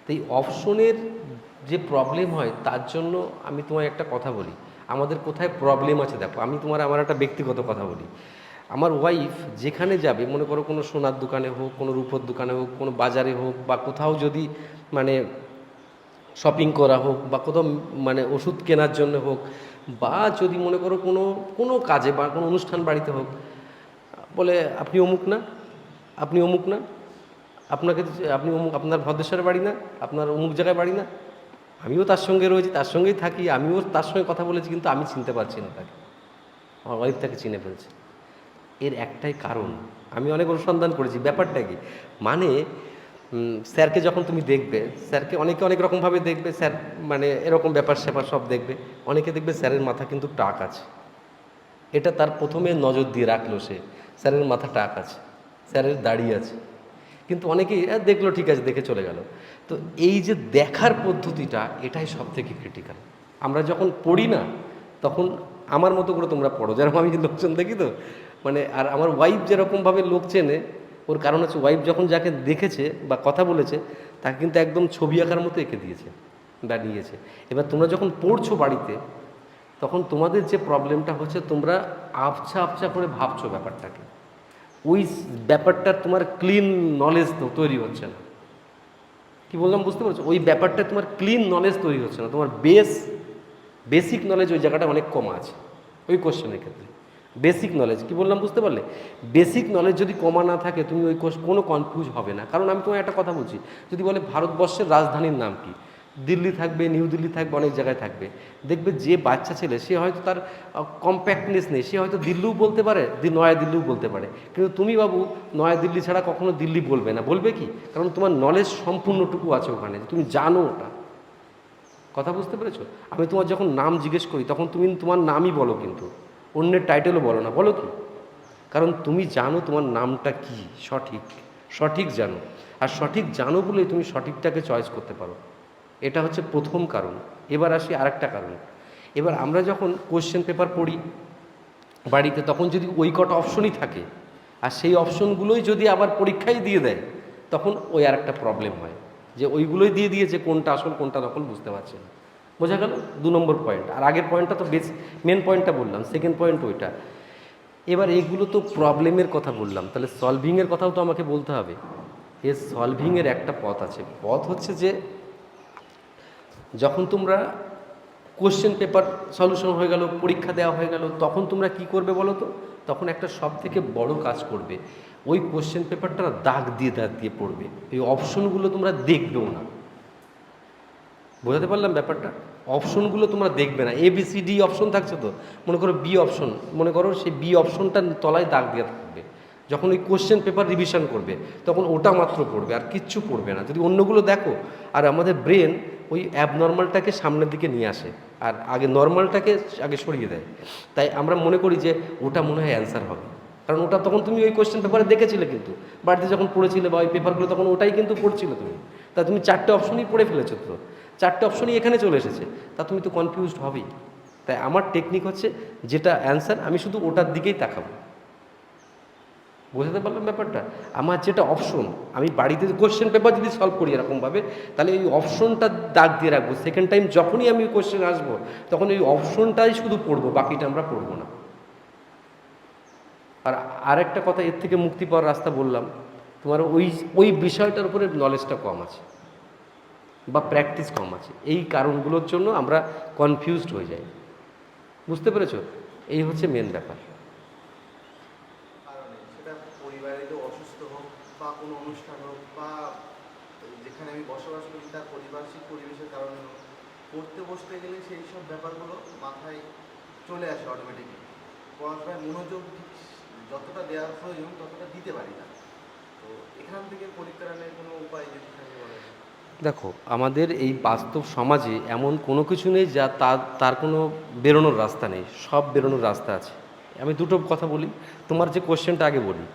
তো এই অপশনের যে প্রবলেম হয় তার জন্য আমি তোমায় একটা কথা বলি, আমাদের কোথায় প্রবলেম আছে দেখো। আমি আমার একটা ব্যক্তিগত কথা বলি। আমার ওয়াইফ যেখানে যাবে, মনে করো কোনো সোনার দোকানে হোক, কোনো রূপোর দোকানে হোক, কোনো বাজারে হোক, বা কোথাও যদি মানে শপিং করা হোক, বা কোথাও মানে ওষুধ কেনার জন্য হোক, বা যদি মনে করো কোনো কোনো কাজে বা কোনো অনুষ্ঠান বাড়িতে হোক, বলে আপনি অমুক না, আপনি অমুক না, আপনাকে আপনি অমুক, আপনার ভদ্রেশ্বরে বাড়ি না, আপনার অমুক জায়গায় বাড়ি না। আমিও তার সঙ্গে রয়েছি, তার সঙ্গেই থাকি, আমিও তার সঙ্গে কথা বলেছি, কিন্তু আমি চিনতে পারছি না তাকে, আমার ওয়াইফ তাকে চিনে ফেলছে। এর একটাই কারণ, আমি অনেক অনুসন্ধান করেছি ব্যাপারটা কি, মানে স্যারকে যখন তুমি দেখবে, স্যারকে অনেকে অনেক রকমভাবে দেখবে, স্যার মানে এরকম ব্যাপার স্যাপার সব দেখবে, অনেকে দেখবে স্যারের মাথা কিন্তু টাক আছে, এটা তার প্রথমে নজর দিয়ে রাখলো সে, স্যারের মাথা টাক আছে, স্যারের দাড়ি আছে, কিন্তু অনেকেই দেখলো ঠিক আছে, দেখে চলে গেল। তো এই যে দেখার পদ্ধতিটা, এটাই সব থেকে ক্রিটিক্যাল। আমরা যখন পড়ি না, তখন আমার মতো করে তোমরা পড়ো, যেরকম আমি লোকজন দেখি তো, মানে আর আমার ওয়াইফ যেরকমভাবে লোক চেনে, ওর কারণ হচ্ছে ওয়াইফ যখন যাকে দেখেছে বা কথা বলেছে, তাকে কিন্তু একদম ছবি আঁকার মতো এঁকে দিয়েছে বা নিয়েছে। এবার তোমরা যখন পড়ছো বাড়িতে, তখন তোমাদের যে প্রবলেমটা হচ্ছে, তোমরা আবছা আবছা করে ভাবছো ব্যাপারটাকে, ওই ব্যাপারটা তোমার ক্লিন নলেজ তৈরি হচ্ছে না। কি বললাম বুঝতে পারছো? ওই ব্যাপারটা তোমার ক্লিন নলেজ তৈরি হচ্ছে না, তোমার বেসিক নলেজ ওই জায়গাটা অনেক কম আছে ওই কোশ্চেনের ক্ষেত্রে। বেসিক নলেজ কি বললাম বুঝতে পারলে? বেসিক নলেজ যদি কমা না থাকে, তুমি ওই কোনো কনফিউজ হবে না। কারণ আমি তোমায় একটা কথা বলছি, যদি বলে ভারতবর্ষের রাজধানীর নাম কি, দিল্লি থাকবে, নিউ দিল্লি থাকবে, অনেক জায়গায় থাকবে। দেখবে যে বাচ্চা ছেলে, সে হয়তো তার কম্প্যাক্টনেস নেই, সে হয়তো দিল্লিও বলতে পারে, নয়া দিল্লিও বলতে পারে, কিন্তু তুমি বাবু নয়া দিল্লি ছাড়া কখনো দিল্লি বলবে না। বলবে কি? কারণ তোমার নলেজ সম্পূর্ণটুকু আছে ওখানে, তুমি জানো ওটা। কথা বুঝতে পেরেছো? আমি তোমার যখন নাম জিজ্ঞেস করি, তখন তুমি তোমার নামই বলো, কিন্তু অন্যের টাইটেলও বলো না। বলো কি? কারণ তুমি জানো তোমার নামটা কি, সঠিক সঠিক জানো। আর সঠিক জানো বলেই তুমি সঠিকটাকে চয়েস করতে পারো। এটা হচ্ছে প্রথম কারণ। এবার আসি আরেকটা কারণ। এবার আমরা যখন কোশ্চেন পেপার পড়ি বাড়িতে, তখন যদি ওই কটা অপশনই থাকে, আর সেই অপশনগুলোই যদি আবার পরীক্ষায় দিয়ে দেয়, তখন ওই আরেকটা প্রবলেম হয়, যে ওইগুলোই দিয়ে দিয়েছে, কোনটা আসল কোনটা নকল বুঝতে পারছে না। বোঝা গেল 2 নম্বর পয়েন্ট। আর আগের পয়েন্টটা তো মেন পয়েন্টটা বললাম, সেকেন্ড পয়েন্ট ওইটা। এবার এগুলো তো প্রবলেমের কথা বললাম, তাহলে সলভিংয়ের কথাও তো আমাকে বলতে হবে। এর সলভিংয়ের একটা পথ আছে। পথ হচ্ছে যে, যখন তোমরা কোশ্চেন পেপার সলিউশন হয়ে গেল, পরীক্ষা দেওয়া হয়ে গেল, তখন তোমরা কি করবে বলো তো? তখন একটা সব থেকে বড় কাজ করবে, ওই কোশ্চেন পেপারটা দাগ দিয়ে পড়বে। এই অপশনগুলো তোমরা দেখবেও না। বোঝাতে পারলাম ব্যাপারটা? অপশনগুলো তোমরা দেখবে না। ABCD অপশন থাকছে তো, মনে করো বি অপশন, মনে করো সেই বি অপশনটার তলায় দাগ দিয়ে থাকবে। যখন ওই কোশ্চেন পেপার রিভিশন করবে, তখন ওটা মাত্র পড়বে, আর কিচ্ছু পড়বে না। যদি অন্যগুলো দেখো, আর আমাদের ব্রেন ওই অ্যাবনর্মালটাকে সামনের দিকে নিয়ে আসে, আর আগে নর্মালটাকে আগে সরিয়ে দেয়। তাই আমরা মনে করি যে ওটা মনে হয় অ্যান্সার হবে, কারণ ওটা তখন তুমি ওই কোশ্চেন পেপারে দেখেছিলে, কিন্তু বাড়িতে যখন পড়েছিলে বা ওই পেপারগুলো, তখন ওটাই কিন্তু পড়ছিলে তুমি। তা তুমি 4টে অপশনই পড়ে ফেলেছো, তো 4টে অপশনই এখানে চলে এসেছে, তা তুমি তো কনফিউজড হবেই। তাই আমার টেকনিক হচ্ছে, যেটা অ্যান্সার আমি শুধু ওটার দিকেই তাকাবো। বোঝাতে পারলাম ব্যাপারটা? আমার যেটা অপশন, আমি বাড়িতে কোশ্চেন পেপার যদি সলভ করি এরকমভাবে, তাহলে ওই অপশনটা দাগ দিয়ে রাখবো। সেকেন্ড টাইম যখনই আমি কোশ্চেন আসবো, তখন ওই অপশনটাই শুধু পড়বো, বাকিটা আমরা পড়বো না। আর আরেকটা কথা, এর থেকে মুক্তি পাওয়ার রাস্তা বললাম, তোমার ওই ওই বিষয়টার উপরে নলেজটা কম আছে বা প্র্যাকটিস কম আছে। এই কারণগুলোর জন্য আমরা কনফিউজড হয়ে যাই। বুঝতে পেরেছো? এই হচ্ছে মেন ব্যাপার। সেটা পরিবারে কেউ অসুস্থ হোক বা কোনো অনুষ্ঠান হোক বা যেখানে আমি বসবাস করি তার পারিপার্শ্বিক পরিবেশের কারণে হোক, পড়তে বসতে গেলে সেই সব ব্যাপারগুলো মাথায় চলে আসে অটোমেটিকলি। পড়াশোনায় মনোযোগ যতটা দেওয়ার প্রয়োজন ততটা দিতে পারি না। তো এখান থেকে পরিত্রাণের কোনো উপায় যদি থাকে বলেন। দেখো, আমাদের এই বাস্তব সমাজে এমন কোনো কিছু নেই যা তার কোনো বেরোনোর রাস্তা নেই, সব বেরোনোর রাস্তা আছে। আমি দুটো কথা বলি, তোমার যে কোশ্চেনটা আগে বলি,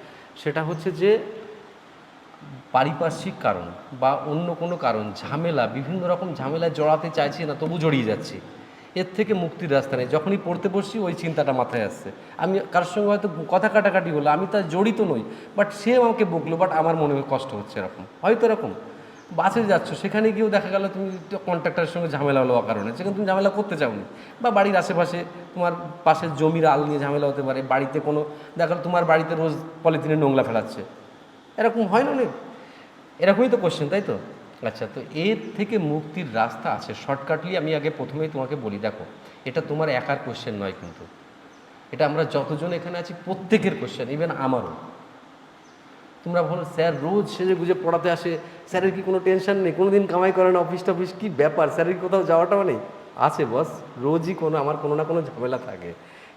সেটা হচ্ছে যে পারিপার্শ্বিক কারণ বা অন্য কোনো কারণ, ঝামেলা, বিভিন্ন রকম ঝামেলায় জড়াতে চাইছি না, তবু জড়িয়ে যাচ্ছি। এর থেকে মুক্তির রাস্তা নেই। যখনই পড়তে বসছি ওই চিন্তাটা মাথায় আসছে। আমি কারোর সঙ্গে হয়তো কথা কাটাকাটি হলো, আমি তার জড়িত নই, বাট সে আমাকে বকলো, বাট আমার মনে কষ্ট হচ্ছে, এরকম হয়তো। এরকম বাসে যাচ্ছ, সেখানে গিয়েও দেখা গেল তুমি কন্ট্রাক্টরের সঙ্গে ঝামেলা হলো অকারণে, সেখানে তুমি ঝামেলা করতে চাওনি। বা বাড়ির আশেপাশে তোমার পাশের জমির আল নিয়ে ঝামেলা হতে পারে, বাড়িতে কোনো দেখা গেলো তোমার বাড়িতে রোজ পলিথিনে নোংরা ফেলাচ্ছে, এরকম হয় না অনেক। এরকমই তো কোশ্চেন, তাই তো? আচ্ছা, তো এর থেকে মুক্তির রাস্তা আছে। শর্টকাটলি আমি আগে প্রথমেই তোমাকে বলি, দেখো, এটা তোমার একার কোশ্চেন নয়, কিন্তু এটা আমরা যতজন এখানে আছি প্রত্যেকের কোশ্চেন, ইভেন আমারও। তোমরা বলো স্যার রোজ সেজে গুজে পড়াতে আসে, স্যারের কি কোনো টেনশন নেই, কোনো দিন কামাই করে না, অফিস টফিস কী ব্যাপার, স্যারের কোথাও যাওয়াটাও নেই? আছে বস, রোজই আমার কোনো না কোনো ঝামেলা থাকে।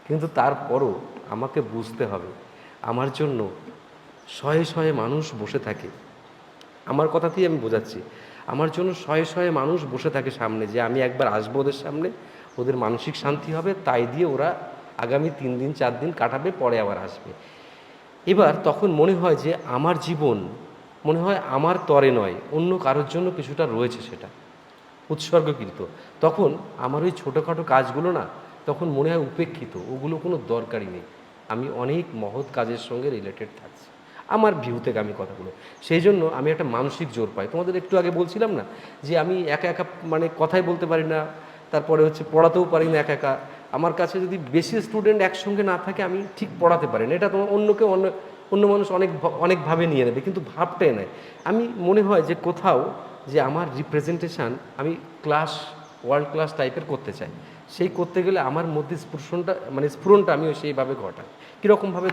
কিন্তু তারপরও আমাকে বুঝতে হবে, আমার জন্য শয়ে শয়ে মানুষ বসে থাকে। আমার কথাতেই আমি বোঝাচ্ছি, আমার জন্য শয়ে শয়ে মানুষ বসে থাকে সামনে, যে আমি একবার আসবো ওদের সামনে, ওদের মানসিক শান্তি হবে, তাই দিয়ে ওরা আগামী 3 দিন 4 দিন কাটাবে, পরে আবার আসবে। এবার তখন মনে হয় যে আমার জীবন, মনে হয় আমার তরে নয়, অন্য কারোর জন্য কিছুটা রয়েছে, সেটা উৎসর্গকৃত। তখন আমার ওই ছোটোখাটো কাজগুলো না, তখন মনে হয় উপেক্ষিত, ওগুলো কোনো দরকারই নেই। আমি অনেক মহৎ কাজের সঙ্গে রিলেটেড থাকছি, আমার ভিউ থেকে আমি কথাগুলো। সেই জন্য আমি একটা মানসিক জোর পাই। তোমাদের একটু আগে বলছিলাম না যে আমি একা একা মানে কথাই বলতে পারি না, তারপরে হচ্ছে পড়াতেও পারি না একা একা। আমার কাছে যদি বেশি স্টুডেন্ট একসঙ্গে না থাকে, আমি ঠিক পড়াতে পারি না। এটা তোমার অন্য মানুষ অনেকভাবে নিয়ে নেবে, কিন্তু ভাবটাই নেয়। আমি মনে হয় যে কোথাও যে আমার রিপ্রেজেন্টেশন আমি ওয়ার্ল্ড ক্লাস টাইপের করতে চাই, সেই করতে গেলে আমার মধ্যে স্ফুরণটা আমিও সেইভাবে ঘটাই। কীরকমভাবে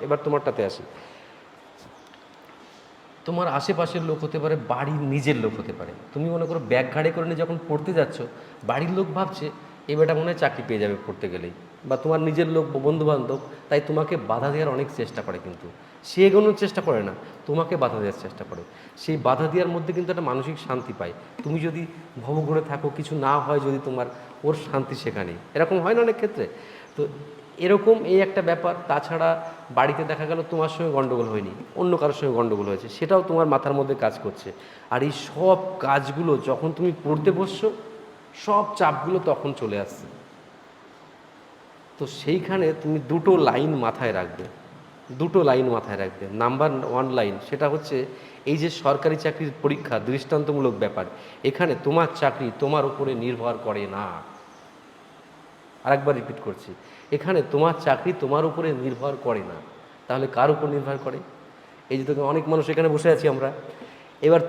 এবার তোমারটাতে আসি। তোমার আশেপাশের লোক হতে পারে, বাড়ির নিজের লোক হতে পারে। তুমি মনে করো ব্যাগ ঘাড়ে করে নিয়ে যখন পড়তে যাচ্ছ, বাড়ির লোক ভাবছে এই বেটা মনে হয় চাকরি পেয়ে যাবে পড়তে গেলেই, বা তোমার নিজের লোক, বন্ধুবান্ধব, তাই তোমাকে বাধা দেওয়ার অনেক চেষ্টা করে, কিন্তু সে এগোনোর চেষ্টা করে না, তোমাকে বাধা দেওয়ার চেষ্টা করে। সেই বাধা দেওয়ার মধ্যে কিন্তু একটা মানসিক শান্তি পায়। তুমি যদি ভবঘুরে থাকো, কিছু না হয় যদি তোমার, ওর শান্তি সেখানেই। এরকম হয় না অনেক ক্ষেত্রে? তো এরকম এই একটা ব্যাপার। তাছাড়া বাড়িতে দেখা গেল তোমার সঙ্গে গণ্ডগোল হয়নি, অন্য কারোর সঙ্গে গণ্ডগোল হয়েছে, সেটাও তোমার মাথার মধ্যে কাজ করছে। আর এই সব কাজগুলো যখন তুমি পড়তে বসছো, সব চাপগুলো তখন চলে আসছে। তো সেইখানে তুমি দুটো লাইন মাথায় রাখবে, নাম্বার 1 লাইন, সেটা হচ্ছে এই যে সরকারি চাকরির পরীক্ষা দৃষ্টান্তমূলক ব্যাপার, এখানে তোমার চাকরি তোমার উপরে নির্ভর করে না। আরেকবার রিপিট করছি, এখানে তোমার চাকরি তোমার উপরে নির্ভর করে না। তাহলে কার উপর নির্ভর করে? এই যে অনেক মানুষ এখানে বসে আছি আমরা, এবার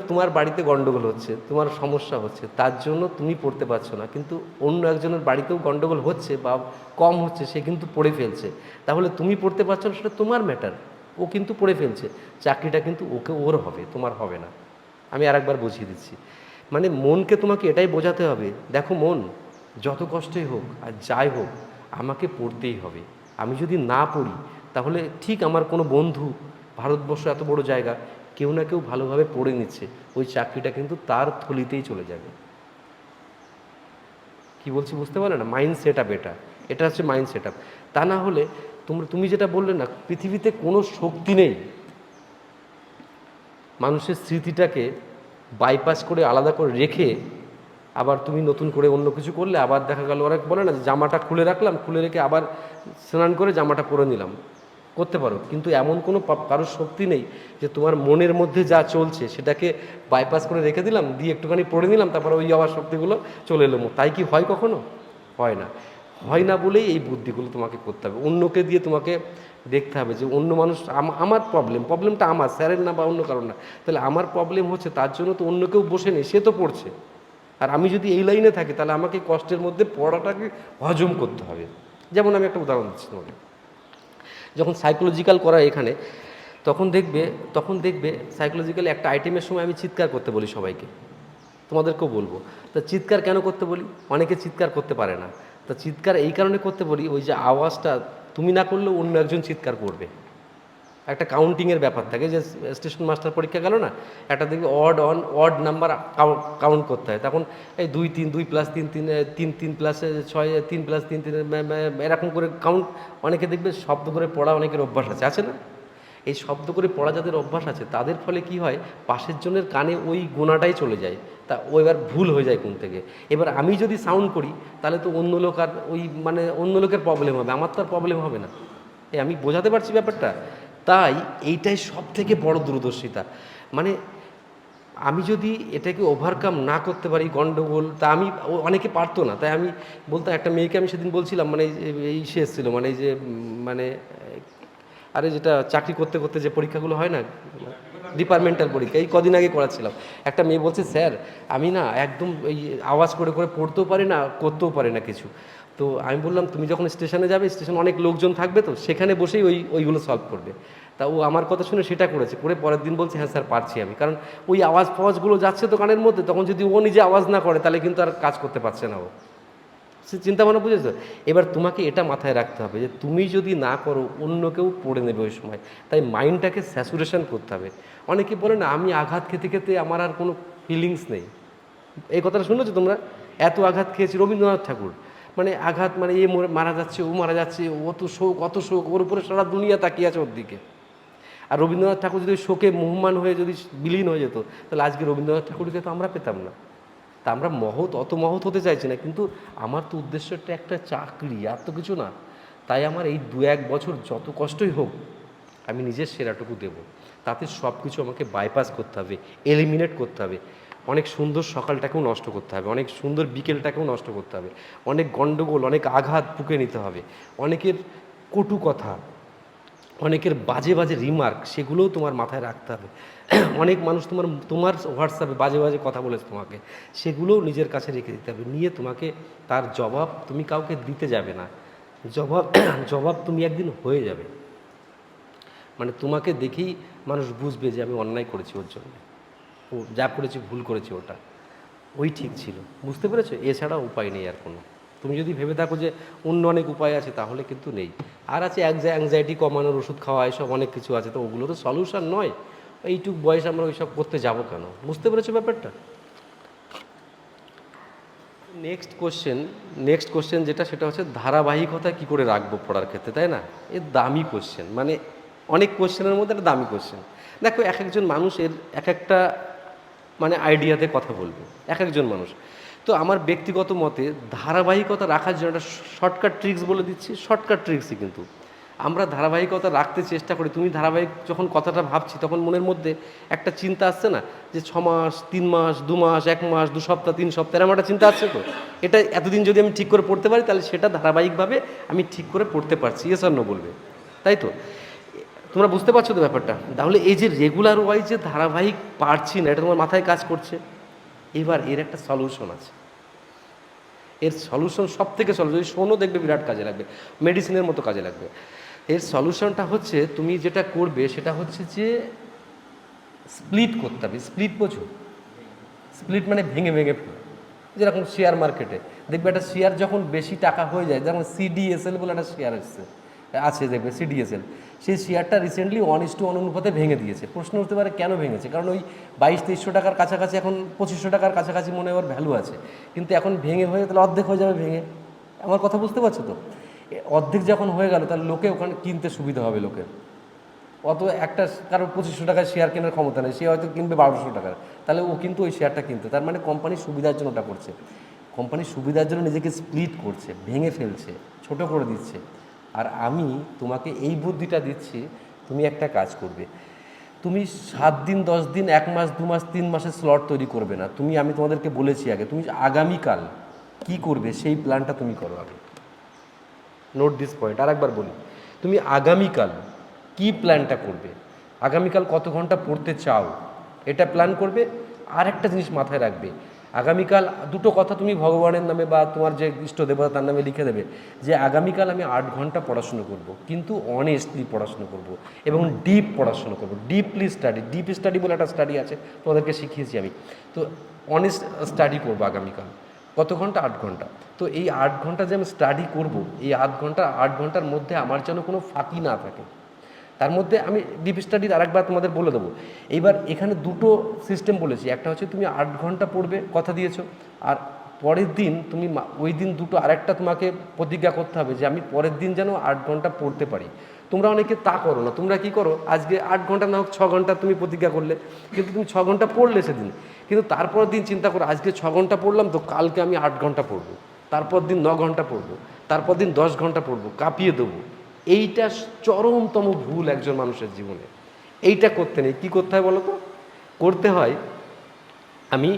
তোমার বাড়িতে গণ্ডগোল হচ্ছে, তোমার সমস্যা হচ্ছে, তার জন্য তুমি পড়তে পারছো না, কিন্তু অন্য একজনের বাড়িতেও গণ্ডগোল হচ্ছে বা কম হচ্ছে, সে কিন্তু পড়ে ফেলছে। তাহলে তুমি পড়তে পারছো না, সেটা তোমার ম্যাটার। ও কিন্তু পড়ে ফেলছে, চাকরিটা কিন্তু ওর হবে, তোমার হবে না। আমি আরেকবার বুঝিয়ে দিচ্ছি, মানে মনকে তোমাকে এটাই বোঝাতে হবে, দেখো মন, যত কষ্টই হোক আর যাই হোক, আমাকে পড়তেই হবে। আমি যদি না পড়ি, তাহলে ঠিক আমার কোনো বন্ধু, ভারতবর্ষ এত বড় জায়গা, কেউ না কেউ ভালোভাবে পড়ে নিচ্ছে, ওই চাকরিটা কিন্তু তার থলিতেই চলে যাবে। কি বলছি বুঝতে পারলে না? মাইন্ড সেট আপ, এটা হচ্ছে মাইন্ড সেট আপ। তা না হলে তুমি যেটা বললে না, পৃথিবীতে কোনো শক্তি নেই মানুষের স্মৃতিটাকে বাইপাস করে আলাদা করে রেখে আবার তুমি নতুন করে অন্য কিছু করলে, আবার দেখা গেল ওরা বলে না যে জামাটা খুলে রাখলাম, খুলে রেখে আবার স্নান করে জামাটা পরে নিলাম, করতে পারো, কিন্তু এমন কোনো কারোর শক্তি নেই যে তোমার মনের মধ্যে যা চলছে সেটাকে বাইপাস করে রেখে দিলাম, দিয়ে একটুখানি পড়ে নিলাম, তারপর ওই আবার শক্তিগুলো চলে এলো। তাই কি হয় কখনো? হয় না। হয় না বলেই এই বুদ্ধিগুলো তোমাকে করতে হবে, অন্যকে দিয়ে তোমাকে দেখতে হবে যে অন্য মানুষ, আমার প্রবলেমটা আমার, স্যারের না বা অন্য কারণ না। তাহলে আমার প্রবলেম হচ্ছে, তার জন্য তো অন্য কেউ বসে নেই, সে তো পড়ছে। আর আমি যদি এই লাইনে থাকি, তাহলে আমাকে কষ্টের মধ্যে পড়াটাকে হজম করতে হবে। যেমন আমি একটা উদাহরণ দিচ্ছি তোমাকে, যখন সাইকোলজিক্যাল করা এখানে, তখন দেখবে সাইকোলজিক্যাল একটা আইটেমের সময় আমি চিৎকার করতে বলি সবাইকে, তোমাদেরকেও বলবো। তা চিৎকার কেন করতে বলি? অনেকে চিৎকার করতে পারে না। তা চিৎকার এই কারণে করতে বলি, ওই যে আওয়াজটা তুমি না করলেও অন্য একজন চিৎকার করবে। একটা কাউন্টিংয়ের ব্যাপার থাকে, যে স্টেশন মাস্টার পরীক্ষা গেল না, একটা দেখবে অড নাম্বার কাউন্ট করতে হয়, তখন এই 2 3 2 প্লাস 3 3 3 3 প্লাস 6 3 প্লাস 3 3 এরকম করে কাউন্ট, অনেকে দেখবে শব্দ করে পড়া অনেকের অভ্যাস আছে না? এই শব্দ করে পড়া যাদের অভ্যাস আছে তাদের ফলে কি হয়, পাশের জনের কানে ওই গোনাটাই চলে যায়, তা ও এবার ভুল হয়ে যায় কোন থেকে। এবার আমি যদি সাউন্ড করি তাহলে তো অন্য লোক আর ওই মানে অন্য লোকের প্রবলেম হবে, আমার তো আর প্রবলেম হবে না। আমি বোঝাতে পারছি ব্যাপারটা? তাই এইটাই সব থেকে বড় দূরদর্শিতা। মানে আমি যদি এটাকে ওভারকাম না করতে পারি গণ্ডগোল, তা আমি অনেকে পারতো না, তাই আমি বলতাম, একটা মেয়েকে আমি সেদিন বলছিলাম, মানে এই সে এসেছিলো, মানে এই যে মানে আরে যেটা চাকরি করতে করতে যে পরীক্ষাগুলো হয় না, ডিপার্টমেন্টাল পরীক্ষা, এই কদিন আগে করাচ্ছিলাম। একটা মেয়ে বলছে, স্যার আমি না একদম এই আওয়াজ করে করে পড়তেও পারি না, করতেও পারি না কিছু। তো আমি বললাম, তুমি যখন স্টেশনে যাবে, স্টেশনে অনেক লোকজন থাকবে, তো সেখানে বসেই ওইগুলো সলভ করবে। তা ও আমার কথা শুনে সেটা করেছে, করে পরের দিন বলছে, হ্যাঁ স্যার পারছি আমি, কারণ ওই আওয়াজ ফাওয়াজগুলো যাচ্ছে তো কানের মধ্যে, তখন যদি ও নিজে আওয়াজ না করে তাহলে কিন্তু আর কাজ করতে পারছে না ও। সে চিন্তা ভাবনা বুঝেছো? এবার তোমাকে এটা মাথায় রাখতে হবে যে তুমি যদি না করো অন্য কেউ পড়ে নেবে ওই সময়, তাই মাইন্ডটাকে স্যাচুরেশন করতে হবে। অনেকে বলে না, আমি আঘাত খেতে খেতে আমার আর কোনো ফিলিংস নেই। এই কথাটা শুনেছো তোমরা? এত আঘাত খেয়েছি, রবীন্দ্রনাথ ঠাকুর, মানে আঘাত মানে মারা যাচ্ছে, ও মারা যাচ্ছে, অত শোক অত শোক, ওর উপরে সারা দুনিয়া তাকিয়ে আছে ওর দিকে। আর রবীন্দ্রনাথ ঠাকুর যদি শোকে মুহ্যমান হয়ে যদি বিলীন হয়ে যেত, তাহলে আজকে রবীন্দ্রনাথ ঠাকুরকে তো আমরা পেতাম না। তা আমরা অত মহৎ হতে চাইছি না, কিন্তু আমার তো উদ্দেশ্যটা একটা চাকরি, আর তো কিছু না। তাই আমার এই 2-1 বছর যত কষ্টই হোক আমি নিজের সেরাটুকু দেব। তাতে সব কিছু আমাকে বাইপাস করতে হবে, এলিমিনেট করতে হবে। অনেক সুন্দর সকালটাকেও নষ্ট করতে হবে, অনেক সুন্দর বিকেলটাকেও নষ্ট করতে হবে, অনেক গণ্ডগোল, অনেক আঘাত পুকে নিতে হবে, অনেকের কটু কথা, অনেকের বাজে বাজে রিমার্ক, সেগুলোও তোমার মাথায় রাখতে হবে। অনেক মানুষ তোমার হোয়াটসঅ্যাপে বাজে বাজে কথা বলেছে তোমাকে, সেগুলোও নিজের কাছে রেখে দিতে হবে, নিয়ে তোমাকে তার জবাব তুমি কাউকে দিতে যাবে না। জবাব জবাব তুমি একদিন হয়ে যাবে। মানে তোমাকে দেখেই মানুষ বুঝবে যে আমি অন্যায় করেছি ওর জন্য, ও যা করেছি ভুল করেছি, ওটা ওই ঠিক ছিল। বুঝতে পেরেছো? এছাড়া উপায় নেই আর কোনো। তুমি যদি ভেবে থাকো যে অন্য অনেক উপায় আছে, তাহলে কিন্তু নেই। আর আছে অ্যাংজাইটি কমানোর ওষুধ খাওয়া, এসব অনেক কিছু আছে, তো ওগুলো তো সলিউশন নয়। এইটুক বয়স আমরা ওইসব করতে যাব কেন? বুঝতে পেরেছো ব্যাপারটা? নেক্সট কোশ্চেন যেটা, সেটা হচ্ছে ধারাবাহিকতা কী করে রাখবো পড়ার ক্ষেত্রে, তাই না? এর দামি কোশ্চেন, মানে অনেক কোশ্চেনের মধ্যে একটা দামি কোশ্চেন। দেখো, এক একজন মানুষের এক একটা মানে আইডিয়াতে কথা বলবে, এক একজন মানুষ। তো আমার ব্যক্তিগত মতে ধারাবাহিকতা রাখার জন্য একটা শর্টকাট ট্রিক্স বলে দিচ্ছি। শর্টকাট ট্রিক্সই কিন্তু আমরা ধারাবাহিকতা রাখতে চেষ্টা করি। তুমি ধারাবাহিক যখন কথাটা ভাবছি, তখন মনের মধ্যে একটা চিন্তা আসছে না, যে 6 মাস, 3 মাস, 2 মাস, 1 মাস, 2 সপ্তাহ, 3 সপ্তাহ, এরকম একটা চিন্তা আসছে। তো এটা এতদিন যদি আমি ঠিক করে পড়তে পারি, তাহলে সেটা ধারাবাহিকভাবে আমি ঠিক করে পড়তে পারছি, ইয়েস অর নো বলবে, তাই তো? তোমরা বুঝতে পারছো তো ব্যাপারটা? তাহলে এই যে রেগুলার ওয়াইজ যে ধারাবাহিক পারছি না, এটা তোমার মাথায় কাজ করছে। এবার এর একটা সলিউশন আছে। এর সলিউশন সব থেকে সলিউশন, যদি শোনো দেখবে বিরাট কাজে লাগবে, মেডিসিনের মতো কাজে লাগবে। এর সলিউশনটা হচ্ছে, তুমি যেটা করবে সেটা হচ্ছে যে স্প্লিট করতে হবে। স্প্লিট বোঝো? স্প্লিট মানে ভেঙে ভেঙে ফেলা। যেরকম শেয়ার মার্কেটে দেখবে, একটা শেয়ার যখন বেশি টাকা হয়ে যায়, যেমন সিডিএসএল বলে একটা শেয়ার আছে দেখবে, সিডিএসএল, সেই শেয়ারটা রিসেন্টলি 1:1 অনুপাতে ভেঙে দিয়েছে। প্রশ্ন উঠতে পারে কেন ভেঙেছে? কারণ ওই 2200-2300 টাকার কাছাকাছি, এখন 2500 টাকার কাছাকাছি মনে হয় ওর ভ্যালু আছে, কিন্তু এখন ভেঙে হয়ে তাহলে অর্ধেক হয়ে যাবে ভেঙে। আমার কথা বুঝতে পারছো তো? অর্ধেক যখন হয়ে গেল, তাহলে লোকে ওখানে কিনতে সুবিধা হবে লোকের। অত একটা কারো 2500 টাকার শেয়ার কেনার ক্ষমতা নেই, সে হয়তো কিনবে 1200 টাকার, তাহলে ও কিন্তু ওই শেয়ারটা কিনতে, তার মানে কোম্পানির সুবিধার জন্য ওটা করছে। কোম্পানির সুবিধার জন্য নিজেকে স্প্লিট করছে, ভেঙে ফেলছে, ছোট করে দিচ্ছে। আর আমি তোমাকে এই বুদ্ধিটা দিচ্ছি, তুমি একটা কাজ করবে। তুমি 7 দিন, 10 দিন, 1 মাস, 2 মাস, 3 মাসের স্লট তৈরি করবে না। আমি তোমাদেরকে বলেছি আগে, তুমি আগামীকাল কি করবে সেই প্ল্যানটা তুমি করো আগে। নোট দিস পয়েন্ট, আর একবার বলি, তুমি আগামীকাল কি প্ল্যানটা করবে, আগামীকাল কত ঘন্টা পড়তে চাও, এটা প্ল্যান করবে। আর একটা জিনিস মাথায় রাখবে, আগামীকাল দুটো কথা তুমি ভগবানের নামে বা তোমার যে ইষ্ট দেবতা তার নামে লিখে দেবে, যে আগামীকাল আমি 8 ঘন্টা পড়াশুনো করব, কিন্তু অনেস্টলি পড়াশুনো করব এবং ডিপ পড়াশুনো করব, ডিপলি স্টাডি। ডিপ স্টাডি বলে একটা স্টাডি আছে, তোমাদেরকে শিখিয়েছি আমি। তো অনেস্ট স্টাডি করবো আগামীকাল। কত ঘন্টা? 8 ঘন্টা। তো এই 8 ঘন্টা যে আমি স্টাডি করব, এই 8 ঘন্টার মধ্যে আমার যেন কোনো ফাঁকি না থাকে। তার মধ্যে আমি ডিপ স্টাডির আরেকবার তোমাদের বলে দেবো। এইবার এখানে দুটো সিস্টেম বলেছি, একটা হচ্ছে তুমি 8 ঘন্টা পড়বে, কথা দিয়েছো, আর পরের দিন তুমি ওই দিন দুটো আরেকটা তোমাকে প্রতিজ্ঞা করতে হবে যে আমি পরের দিন যেন 8 ঘন্টা পড়তে পারি। তোমরা অনেকে তা করো না, তোমরা কি করো, আজকে 8 ঘন্টা না হোক 6 ঘন্টা তুমি প্রতিজ্ঞা করলে, কিন্তু তুমি 6 ঘন্টা পড়লে সেদিন, কিন্তু তারপর দিন চিন্তা করো আজকে 6 ঘন্টা পড়লাম তো কালকে আমি 8 ঘন্টা পড়বো, তারপর দিন 9 ঘন্টা পড়বো, তারপর দিন 10 ঘন্টা পড়বো, কাঁপিয়ে দেবো। এইটা চরমতম ভুল একজন মানুষের জীবনে। এইটা করতে নেই। কী করতে হয় বলো তো? করতে হয় আমি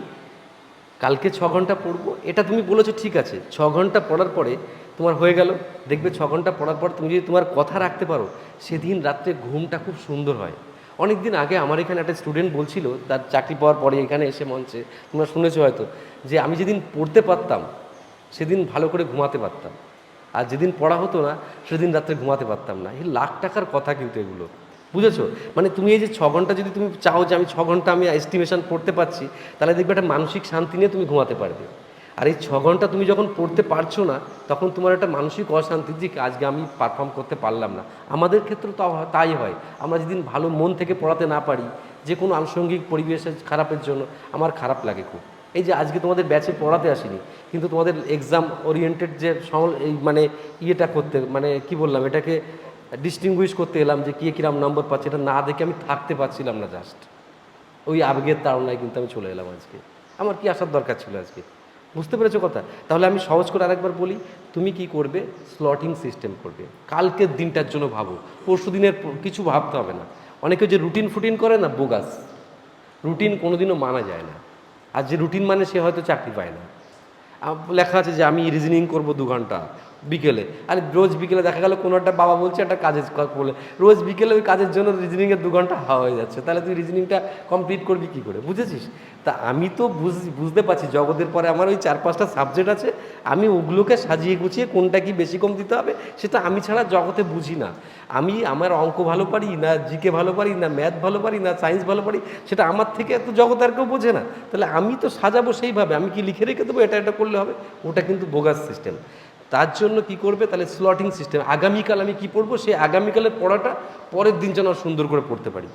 কালকে 6 ঘন্টা পড়বো, এটা তুমি বলেছো ঠিক আছে, 6 ঘন্টা পড়ার পরে তোমার হয়ে গেল, দেখবে 6 ঘন্টা পড়ার পর তুমি যদি তোমার কথা রাখতে পারো, সেদিন রাত্রে ঘুমটা খুব সুন্দর হয়। অনেক দিন আগে আমার এখানে একটা স্টুডেন্ট বলছিল, তার চাকরি পাওয়ার পরে এখানে এসে মঞ্চে, তোমরা শুনেছো হয়তো, যে আমি যেদিন পড়তে পারতাম সেদিন ভালো করে ঘুমাতে পারতাম, আর যেদিন পড়া হতো না সেদিন রাত্রে ঘুমাতে পারতাম না। এই লাখ টাকার কথা কিন্তু এগুলো, বুঝেছো? মানে তুমি এই যে 6 ঘন্টা যদি তুমি চাও যে আমি 6 ঘন্টা আমি এস্টিমেশন পড়তে পারছি, তাহলে দেখবে একটা মানসিক শান্তি নিয়ে তুমি ঘুমাতে পারবে। আর এই 6 ঘন্টা তুমি যখন পড়তে পারছো না, তখন তোমার একটা মানসিক অশান্তি, যে আজকে আমি পারফর্ম করতে পারলাম না। আমাদের ক্ষেত্রে তো তাই হয়, আমরা যেদিন ভালো মন থেকে পড়াতে না পারি, যে কোনো আনুষঙ্গিক পরিবেশের খারাপের জন্য আমার খারাপ লাগে খুব। এই যে আজকে তোমাদের ব্যাচে পড়াতে আসিনি, কিন্তু তোমাদের এক্সাম ওরিয়েন্টেড যে এই মানে ইয়েটা করতে, মানে কি বললাম এটাকে, ডিস্টিংগুইশ করতে এলাম যে কে কীরকম নম্বর পাচ্ছে, এটা না দেখে আমি থাকতে পারছিলাম না। জাস্ট ওই আবেগের তাড়নায় কিন্তু আমি চলে এলাম আজকে। আমার কি আসার দরকার ছিল আজকে? বুঝতে পেরেছো কথা? তাহলে আমি সহজ করে আরেকবার বলি, তুমি কি করবে, স্লটিং সিস্টেম করবে। কালকের দিনটার জন্য ভাবো, পরশু দিনের কিছু ভাবতে হবে না। অনেকে যে রুটিন ফুটিন করে না, বোগাস। রুটিন কোনোদিনও মানা যায় না, আর যে রুটিন মানে সে হয়তো চাকরি পায় না। লেখা আছে যে আমি রিজনিং করব 2 ঘন্টা বিকেলে, আর রোজ বিকেলে দেখা গেল কোনো একটা বাবা বলছে একটা কাজের বলে, রোজ বিকেলে ওই কাজের জন্য রিজনিংয়ের 2 ঘন্টা হাওয়া হয়ে যাচ্ছে, তাহলে তুই রিজনিংটা কমপ্লিট করবি কী করে? বুঝেছিস? তা আমি তো বুঝতে পারছি জগতের পরে আমার ওই 4-5টা সাবজেক্ট আছে, আমি ওগুলোকে সাজিয়ে গুছিয়ে কোনটা কি বেশি কম দিতে হবে সেটা আমি ছাড়া জগতে বুঝি না। আমি আমার অঙ্ক ভালো পারি না, জিকে ভালো পারি না, ম্যাথ ভালো পারি না, সায়েন্স ভালো পারি, সেটা আমার থেকে এত জগৎ আর কেউ বোঝে না। তাহলে আমি তো সাজাবো সেইভাবে, আমি কি লিখে রেখে দেবো এটা এটা করলে হবে? ওটা কিন্তু বোগাস সিস্টেম। তার জন্য কি করবে, তাহলে স্লটিং সিস্টেম। আগামীকাল আমি কি পড়বো, সেই আগামীকালের পড়াটা পরের দিন যেন সুন্দর করে পড়তে পারি,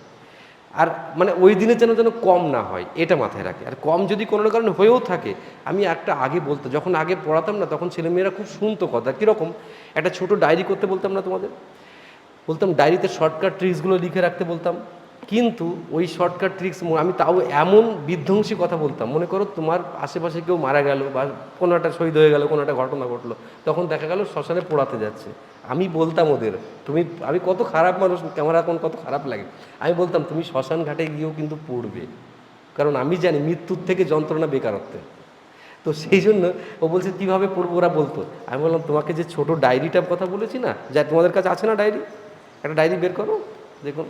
আর মানে ওই দিনে যেন যেন কম না হয়, এটা মাথায় রাখে। আর কম যদি কোনো কারণে হয়েও থাকে, আমি একটা আগে বলতাম, যখন আগে পড়াতাম না তখন ছেলেমেয়েরা খুব শুনতো কথা। কীরকম? একটা ছোট ডায়েরি করতে বলতাম না তোমাদের, বলতাম ডায়েরিতে শর্টকাট ট্রিক্সগুলো লিখে রাখতে বলতাম, কিন্তু ওই শর্টকাট ট্রিক্স আমি তাও এমন বিধ্বংসী কথা বলতাম, মনে করো তোমার আশেপাশে কেউ মারা গেল বা কোনো একটা শহীদ হয়ে গেল, কোনো একটা ঘটনা ঘটলো, তখন দেখা গেল শ্মশানে পোড়াতে যাচ্ছে, আমি বলতাম ওদের, আমি কত খারাপ মানুষ, ক্যামেরা এখন কত খারাপ লাগে, আমি বলতাম তুমি শ্মশান ঘাটে গিয়েও কিন্তু পড়বে, কারণ আমি জানি মৃত্যুর থেকে যন্ত্রণা বেকারত্বের। তো সেই জন্য ও বলছে কীভাবে পড়বো, ওরা বলতো, আমি বললাম তোমাকে যে ছোট ডায়েরিটার কথা বলেছি না, যা তোমাদের কাছে আছে না ডায়েরি, একটা ডায়েরি বের করো, দেখুন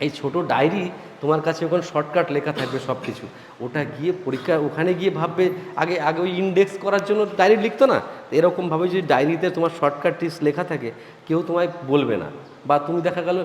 এই ছোট ডায়েরি তোমার কাছে, ওখানে শর্টকাট লেখা থাকবে সব কিছু, ওটা গিয়ে পরীক্ষা ওখানে গিয়ে ভাববে, আগে আগে ওই ইন্ডেক্স করার জন্য ডায়েরি লিখতো না, এরকমভাবে যদি ডায়েরিতে তোমার শর্টকাট টিপস লেখা থাকে, কেউ তোমায় বলবে না। বা তুমি দেখা গেল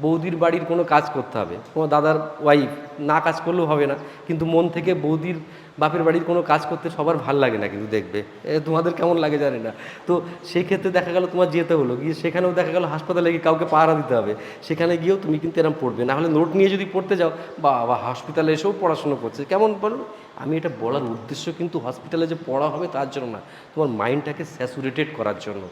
বৌদির বাড়ির কোনো কাজ করতে হবে, তোমার দাদার ওয়াইফ, না কাজ করলেও হবে না, কিন্তু মন থেকে বৌদির বাপের বাড়ির কোনো কাজ করতে সবার ভাল লাগে না, কিন্তু দেখবে তোমাদের কেমন লাগে জানি না। তো সেই ক্ষেত্রে দেখা গেল তোমার যেতে হলো, গিয়ে সেখানেও দেখা গেল হাসপাতালে গিয়ে কাউকে পাহারা দিতে হবে, সেখানে গিয়েও তুমি কিন্তু এরকম পড়বে না। হলে নোট নিয়ে যদি পড়তে যাও, বা হসপিটালে এসেও পড়াশুনো করছে, কেমন বলুন? আমি এটা বলার উদ্দেশ্য কিন্তু হসপিটালে যে পড়া হবে তার জন্য না, তোমার মাইন্ডটাকে স্যাচুরেটেড করার জন্য,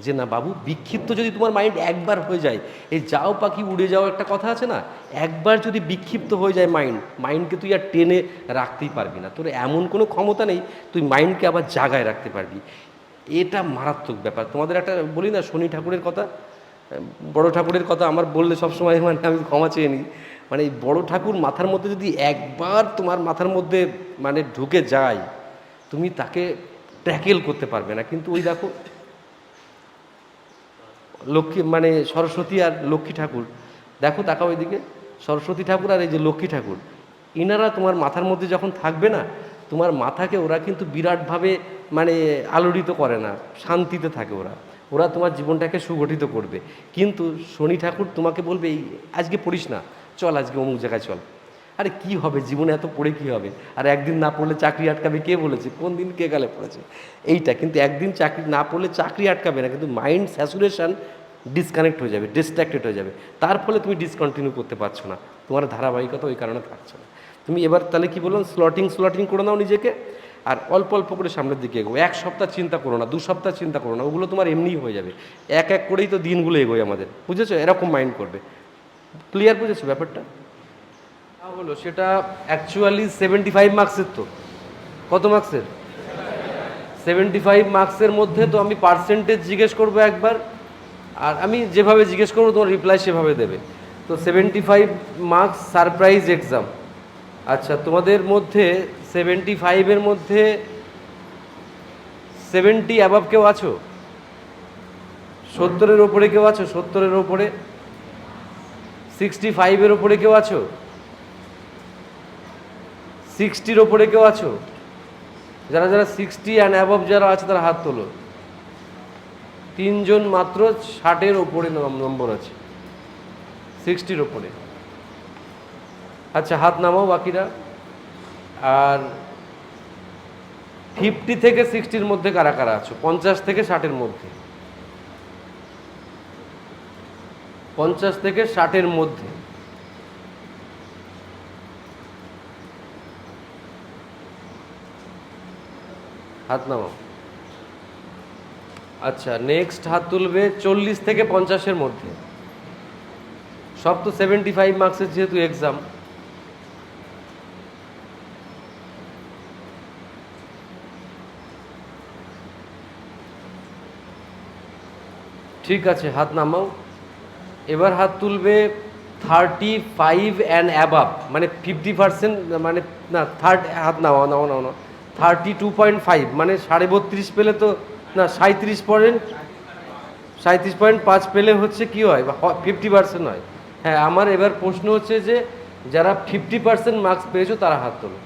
যে না বাবু, বিক্ষিপ্ত যদি তোমার মাইন্ড একবার হয়ে যায়, এই যাও পাখি উড়ে যাও একটা কথা আছে না, একবার যদি বিক্ষিপ্ত হয়ে যায় মাইন্ডকে তুই আর টেনে রাখতেই পারবি না, তোর এমন কোনো ক্ষমতা নেই তুই মাইন্ডকে আবার জাগায় রাখতে পারবি। এটা মারাত্মক ব্যাপার। তোমাদের একটা বলি না, শনি ঠাকুরের কথা, বড় ঠাকুরের কথা আমার বললে সবসময় মানে আমি ক্ষমা চেয়ে নিই, মানে এই বড় ঠাকুর মাথার মধ্যে যদি একবার তোমার মাথার মধ্যে মানে ঢুকে যায়, তুমি তাকে ট্যাকেল করতে পারবে না। কিন্তু ওই দেখো লক্ষ্মী, মানে সরস্বতী আর লক্ষ্মী ঠাকুর, দেখো তাকাও ওইদিকে, সরস্বতী ঠাকুর আর এই যে লক্ষ্মী ঠাকুর, ইনারা তোমার মাথার মধ্যে যখন থাকবে না, তোমার মাথাকে ওরা কিন্তু বিরাটভাবে মানে আলোড়িত করে না, শান্তিতে থাকে ওরা, ওরা তোমার জীবনটাকে সুগঠিত করবে। কিন্তু শনি ঠাকুর তোমাকে বলবে এই আজকে পড়িস না, চল আজকে অমুক জায়গায় চল। আরে কি হবে জীবনে, এত পড়ে কি হবে? আর একদিন না পড়লে চাকরি আটকাবে, কে বলেছে? কোন দিন কে গেলে পড়েছে এইটা? কিন্তু একদিন চাকরি না পড়লে চাকরি আটকাবে না, কিন্তু মাইন্ড স্যাচুরেশন ডিসকানেক্ট হয়ে যাবে, ডিস্ট্র্যাক্টেড হয়ে যাবে, তার ফলে তুমি ডিসকন্টিনিউ করতে পারছো না, তোমার ধারাবাহিকতা ওই কারণে থাকছে না। তুমি এবার তাহলে কি বললাম, স্লটিং করে নাও নিজেকে, আর অল্প অল্প করে সামনের দিকে এগোবো। 1 সপ্তাহ চিন্তা করো না, 2 সপ্তাহ চিন্তা করো না, ওগুলো তোমার এমনিই হয়ে যাবে। এক এক করেই তো দিনগুলো এগোয় আমাদের, বুঝেছো? এরকম মাইন্ড করবে। ক্লিয়ার বুঝেছো ব্যাপারটা? হলো সেটা অ্যাকচুয়ালি 75 মার্কসের। তো কত মার্কসের? 75 মার্কসের মধ্যে তো আমি পার্সেন্টেজ জিজ্ঞেস করবো একবার, আর আমি যেভাবে জিজ্ঞেস করবো তোমার রিপ্লাই সেভাবে দেবে। তো 75 মার্কস সারপ্রাইজ এক্সাম। আচ্ছা, তোমাদের মধ্যে 75-এর মধ্যে 70 অ্যাবাভ কেউ আছো? 70-এর ওপরে কেউ আছো? 70-এর ওপরে? 65-এর ওপরে কেউ আছো? 60-র ওপরে কেউ আছো? যারা যারা 60 অ্যান্ড অ্যাবভ যারা আছে তারা হাত তোলো। 3 জন মাত্র 60-এর ওপরে নম্বর আছে, 60-র ওপরে। আচ্ছা, হাত নামাও বাকিরা। আর 50 থেকে 60-র মধ্যে কারা কারা আছো? 50 থেকে 60-এর মধ্যে? 50 থেকে 60-এর মধ্যে হাত নামাও। আচ্ছা, নেক্সট হাত তুলবে 40 থেকে 50-এর মধ্যে। সব তো 75 মার্কসের যেহেতু এক্সাম। ঠিক আছে, হাত নামাও। এবার হাত তুলবে 35 অ্যান্ড অ্যাবাভ, মানে 50%, মানে না হাত নামাও, 32.5 মানে 32.5 পেলে তো না, 37.5 পেলে হচ্ছে কি হয়, 50% হয়। হ্যাঁ, আমার এবার প্রশ্ন হচ্ছে যে যারা 50% মার্কস পেয়েছো তারা হাত তোলো।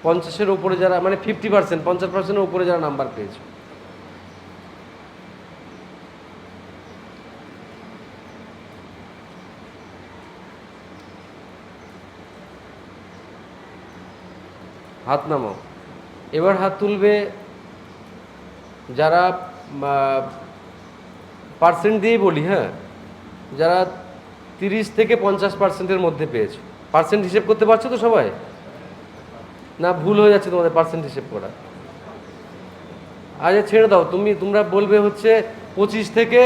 50-এর ওপরে যারা, মানে 50%, 50%-এর ওপরে যারা নাম্বার পেয়েছো। হাত নামাও। এবার হাত তুলবে যারা, পার্সেন্ট দিয়েই বলি, হ্যাঁ, যারা 30 থেকে 50%-এর মধ্যে পেয়েছো। পার্সেন্ট হিসেব করতে পারছো তো সবাই? না ভুল হয়ে যাচ্ছে তোমাদের পার্সেন্ট হিসেব করা? আচ্ছা ছেড়ে দাও, তোমরা বলবে হচ্ছে 25 থেকে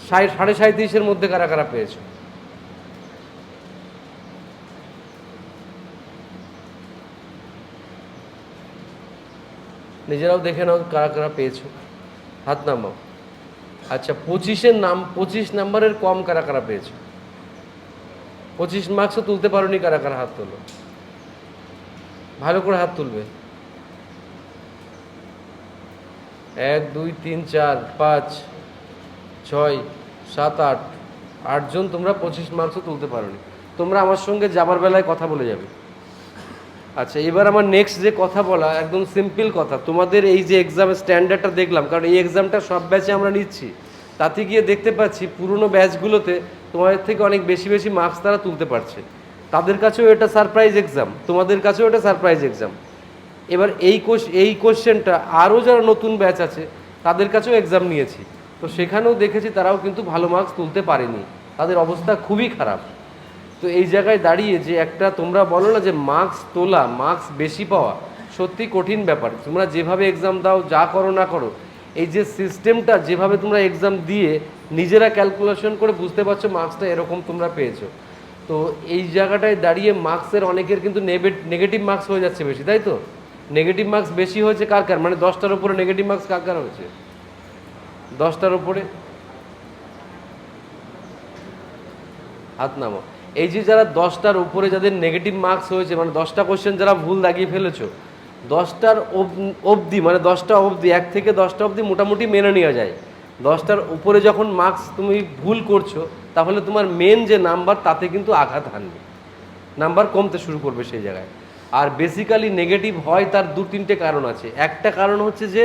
37.5-এর মধ্যে কারা কারা পেয়েছো। নিজেরাও দেখে নাও কারা কারা পেয়েছো, হাত নামাও। আচ্ছা, 25 নাম্বারের কম কারা কারা পেয়েছো? 25 মার্কসও তুলতে পারোনি কারা কারা হাত তোলো? ভালো করে হাত তুলবে। 1 2 3 4 5 6 7 8 8জন তোমরা 25 মার্কসও তুলতে পারোনি। তোমরা আমার সঙ্গে যাবার বেলায় কথা বলে যাবে। আচ্ছা, এবার আমার নেক্সট যে কথা বলা একদম সিম্পল কথা। তোমাদের এই যে এক্সামের স্ট্যান্ডার্ডটা দেখলাম, কারণ এই এক্সামটা সব ব্যাচে আমরা নিচ্ছি, তাতে গিয়ে দেখতে পাচ্ছি পুরনো ব্যাচগুলোতে তোমাদের থেকে অনেক বেশি বেশি মার্কস তারা তুলতে পারছে। তাদের কাছেও এটা সারপ্রাইজ এক্সাম, তোমাদের কাছেও এটা সারপ্রাইজ এক্সাম। এবার এই কোশ্চেনটা আরও যারা নতুন ব্যাচ আছে তাদের কাছেও এক্সাম নিয়েছি, তো সেখানেও দেখেছি তারাও কিন্তু ভালো মার্কস তুলতে পারেনি, তাদের অবস্থা খুবই খারাপ। তো এই জায়গায় দাঁড়িয়ে যে একটা তোমরা বলো না যে মার্কস তোলা, মার্কস বেশি পাওয়া সত্যি কঠিন ব্যাপার। তোমরা যেভাবে এক্সাম দাও, যা করো না করো, এই যে সিস্টেমটা যেভাবে তোমরা এক্সাম দিয়ে নিজেরা ক্যালকুলেশন করে বুঝতে পারছো মার্কসটা এরকম তোমরা পেয়েছো। তো এই জায়গাটায় দাঁড়িয়ে মার্কসের অনেকের কিন্তু নেগেটিভ মার্কস হয়ে যাচ্ছে বেশি, তাই তো? নেগেটিভ মার্কস বেশি হয়েছে কার কার, মানে 10টার উপরে নেগেটিভ মার্কস কার কার হয়েছে? 10টার উপরে হাত নামো। এই যে যারা 10টার উপরে যাদের নেগেটিভ মার্কস হয়েছে, মানে 10টা কোশ্চেন যারা ভুল দাগিয়ে ফেলেছো, 10টার অবধি, মানে 10টা অবধি, 1 থেকে 10টা অবধি মোটামুটি মেনে নেওয়া যায়। 10টার উপরে যখন মার্কস তুমি ভুল করছো, তাহলে তোমার মেন যে নাম্বার তাতে কিন্তু আঘাত হানবে, নাম্বার কমতে শুরু করবে সেই জায়গায়। আর বেসিক্যালি নেগেটিভ হয় তার 2-3টে কারণ আছে। একটা কারণ হচ্ছে যে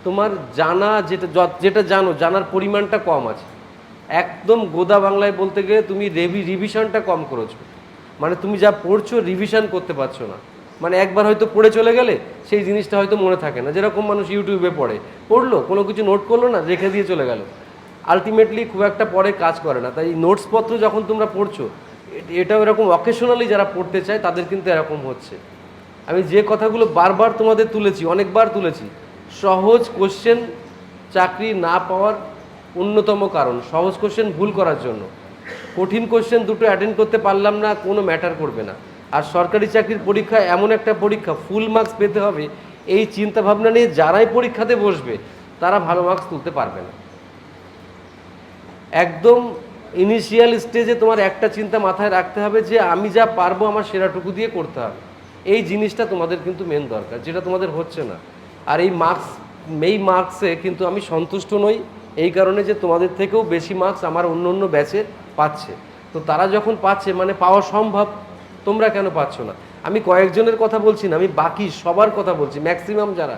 তোমার জানা, যেটা জানার পরিমাণটা কম আছে। একদম গোদা বাংলায় বলতে গেলে তুমি রিভিশনটা কম করেছো, মানে তুমি যা পড়ছো রিভিশন করতে পারছো না। মানে একবার হয়তো পড়ে চলে গেলে সেই জিনিসটা হয়তো মনে থাকে না, যেরকম মানুষ ইউটিউবে পড়লো, কোনো কিছু নোট করলো না, রেখে দিয়ে চলে গেল, আলটিমেটলি খুব একটা পরে কাজ করে না। তাই নোটসপত্র যখন তোমরা পড়ছো, এটাও এরকম অকেশনালি যারা পড়তে চায় তাদের কিন্তু এরকম হচ্ছে। আমি যে কথাগুলো বারবার তোমাদের তুলেছি, অনেকবার তুলেছি, সহজ কোশ্চেন চাকরি না পাওয়ার অন্যতম কারণ, সহজ কোশ্চেন ভুল করার জন্য। কঠিন কোশ্চেন দুটো অ্যাটেন্ড করতে পারলাম না, কোনো ম্যাটার করবে না। আর সরকারি চাকরির পরীক্ষা এমন একটা পরীক্ষা, ফুল মার্কস পেতে হবে, এই চিন্তা ভাবনা নিয়ে যারাই পরীক্ষাতে বসবে তারা ভালো মার্কস তুলতে পারবে না। একদম ইনিশিয়াল স্টেজে তোমার একটা চিন্তা মাথায় রাখতে হবে যে আমি যা পারবো আমার সেরাটুকু দিয়ে করতে হবে। এই জিনিসটা তোমাদের কিন্তু মেন দরকার, যেটা তোমাদের হচ্ছে না। আর এই মার্কসে কিন্তু আমি সন্তুষ্ট নই, এই কারণে যে তোমাদের থেকেও বেশি মার্কস আমার অন্য অন্য ব্যাচে পাচ্ছে। তো তারা যখন পাচ্ছে মানে পাওয়া সম্ভব, তোমরা কেন পাচ্ছ না? আমি কয়েকজনের কথা বলছি না, আমি বাকি সবার কথা বলছি। ম্যাক্সিমাম যারা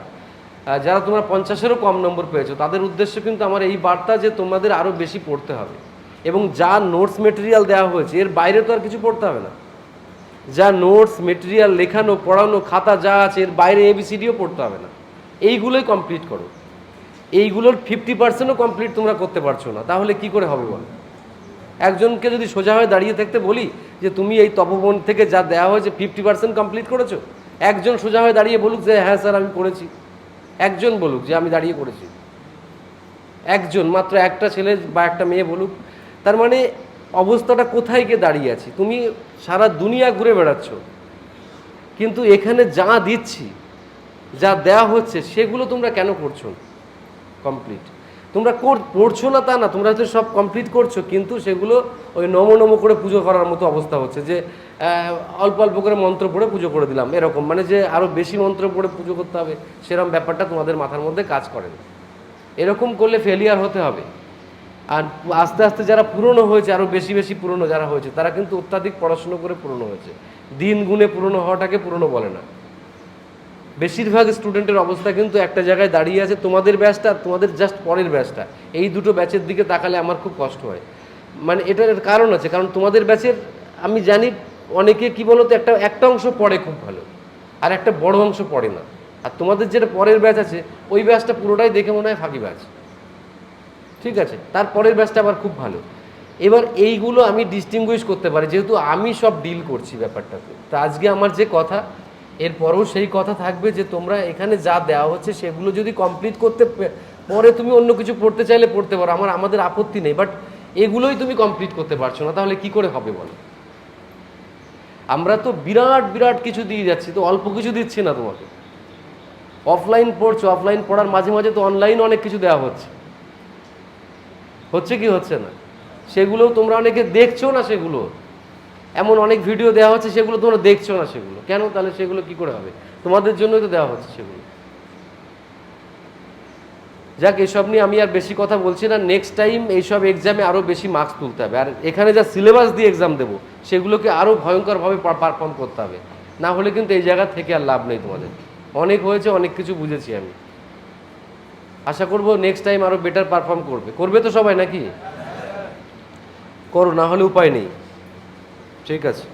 তোমরা 50-এরও কম নম্বর পেয়েছো তাদের উদ্দেশ্য কিন্তু আমার এই বার্তা যে তোমাদের আরও বেশি পড়তে হবে, এবং যা নোটস মেটেরিয়াল দেওয়া হয়েছে এর বাইরে তো আর কিছু পড়তে হবে না। যা নোটস মেটেরিয়াল লেখানো পড়ানো খাতা যা আছে এর বাইরে ABCDও পড়তে হবে না। এইগুলোই কমপ্লিট করো। এইগুলোর 50%ও কমপ্লিট তোমরা করতে পারছো না, তাহলে কি করে হবে বলো? একজনকে যদি সোজা হয়ে দাঁড়িয়ে থাকতে বলি যে তুমি এই তপবন থেকে যা দেওয়া হয়েছে 50% কমপ্লিট করেছো, একজন সোজা হয়ে দাঁড়িয়ে বলুক যে হ্যাঁ স্যার আমি করেছি, একজন বলুক যে আমি দাঁড়িয়ে করেছি, একজন মাত্র, একটা ছেলে বা একটা মেয়ে বলুক। তার মানে অবস্থাটা কোথায় গিয়ে দাঁড়িয়ে আছি? তুমি সারা দুনিয়া ঘুরে বেড়াচ্ছ, কিন্তু এখানে যা দিচ্ছি, যা দেওয়া হচ্ছে সেগুলো তোমরা কেন করছো কমপ্লিট? তোমরা পড়ছো না তা না, তোমরা হয়তো সব কমপ্লিট করছো, কিন্তু সেগুলো ওই নম করে পুজো করার মতো অবস্থা হচ্ছে, যে অল্প অল্প করে মন্ত্র পড়ে পুজো করে দিলাম, এরকম। মানে যে আরও বেশি মন্ত্র পড়ে পুজো করতে হবে সেরকম ব্যাপারটা তোমাদের মাথার মধ্যে কাজ করে না। এরকম করলে ফেলিয়ার হতে হবে। আর আস্তে আস্তে যারা পুরনো হয়েছে, আরও বেশি বেশি পুরনো যারা হয়েছে, তারা কিন্তু অত্যাধিক পড়াশুনো করে পুরনো হয়েছে। দিন গুণে পুরনো হওয়াটাকে পুরনো বলে না। বেশিরভাগ স্টুডেন্টের অবস্থা কিন্তু একটা জায়গায় দাঁড়িয়ে আছে, তোমাদের ব্যাচটা, তোমাদের জাস্ট পরের ব্যাচটা, এই দুটো ব্যাচের দিকে তাকালে আমার খুব কষ্ট হয়। মানে এটার কারণ আছে, কারণ তোমাদের ব্যাচের আমি জানি অনেকে কি বলতো একটা অংশ পড়ে খুব ভালো, আর একটা বড় অংশ পড়ে না। আর তোমাদের যেটা পরের ব্যাচ আছে ওই ব্যাচটা পুরোটাই দেখে মনে হয় ফাঁকি ব্যাচ, ঠিক আছে? তার পরের ব্যাচটা আবার খুব ভালো। এবার এইগুলো আমি ডিস্টিংগুইশ করতে পারি, যেহেতু আমি সব ডিল করছি ব্যাপারটাতে। তো আজকে আমার যে কথা, এরপরেও সেই কথা থাকবে যে তোমরা এখানে যা দেওয়া হচ্ছে সেগুলো যদি কমপ্লিট করতে পরে তুমি অন্য কিছু পড়তে চাইলে পড়তে পারো, আমাদের আপত্তি নেই। বাট এগুলোই তুমি কমপ্লিট করতে পারছো না, তাহলে কি করে হবে বলো? আমরা তো বিরাট বিরাট কিছু দিয়ে যাচ্ছি, তো অল্প কিছু দিচ্ছি না তোমাকে। অফলাইন পড়ছো, অফলাইন পড়ার মাঝে মাঝে তো অনলাইন অনেক কিছু দেওয়া হচ্ছে কি হচ্ছে না? সেগুলোও তোমরা অনেকে দেখছো না, সেগুলো এমন অনেক ভিডিও দেওয়া হচ্ছে সেগুলো তোমরা দেখছো না। সেগুলো কেন? তাহলে সেগুলো কি করে হবে? তোমাদের জন্যই তো দেওয়া হচ্ছে সেগুলো। যাক, এসব নিয়ে আমি আর বেশি কথা বলছি না। নেক্সট টাইম এইসব এক্সামে আরও বেশি মার্কস তুলতে হবে, আর এখানে যা সিলেবাস দিয়ে এক্সাম দেবো সেগুলোকে আরও ভয়ঙ্করভাবে পারফর্ম করতে হবে, না হলে কিন্তু এই জায়গা থেকে আর লাভ নেই তোমাদের। অনেক হয়েছে, অনেক কিছু বুঝেছি আমি। আশা করবো নেক্সট টাইম আরও বেটার পারফর্ম করবে তো সবাই, নাকি? করো, না হলে উপায় নেই। ঠিক আছে।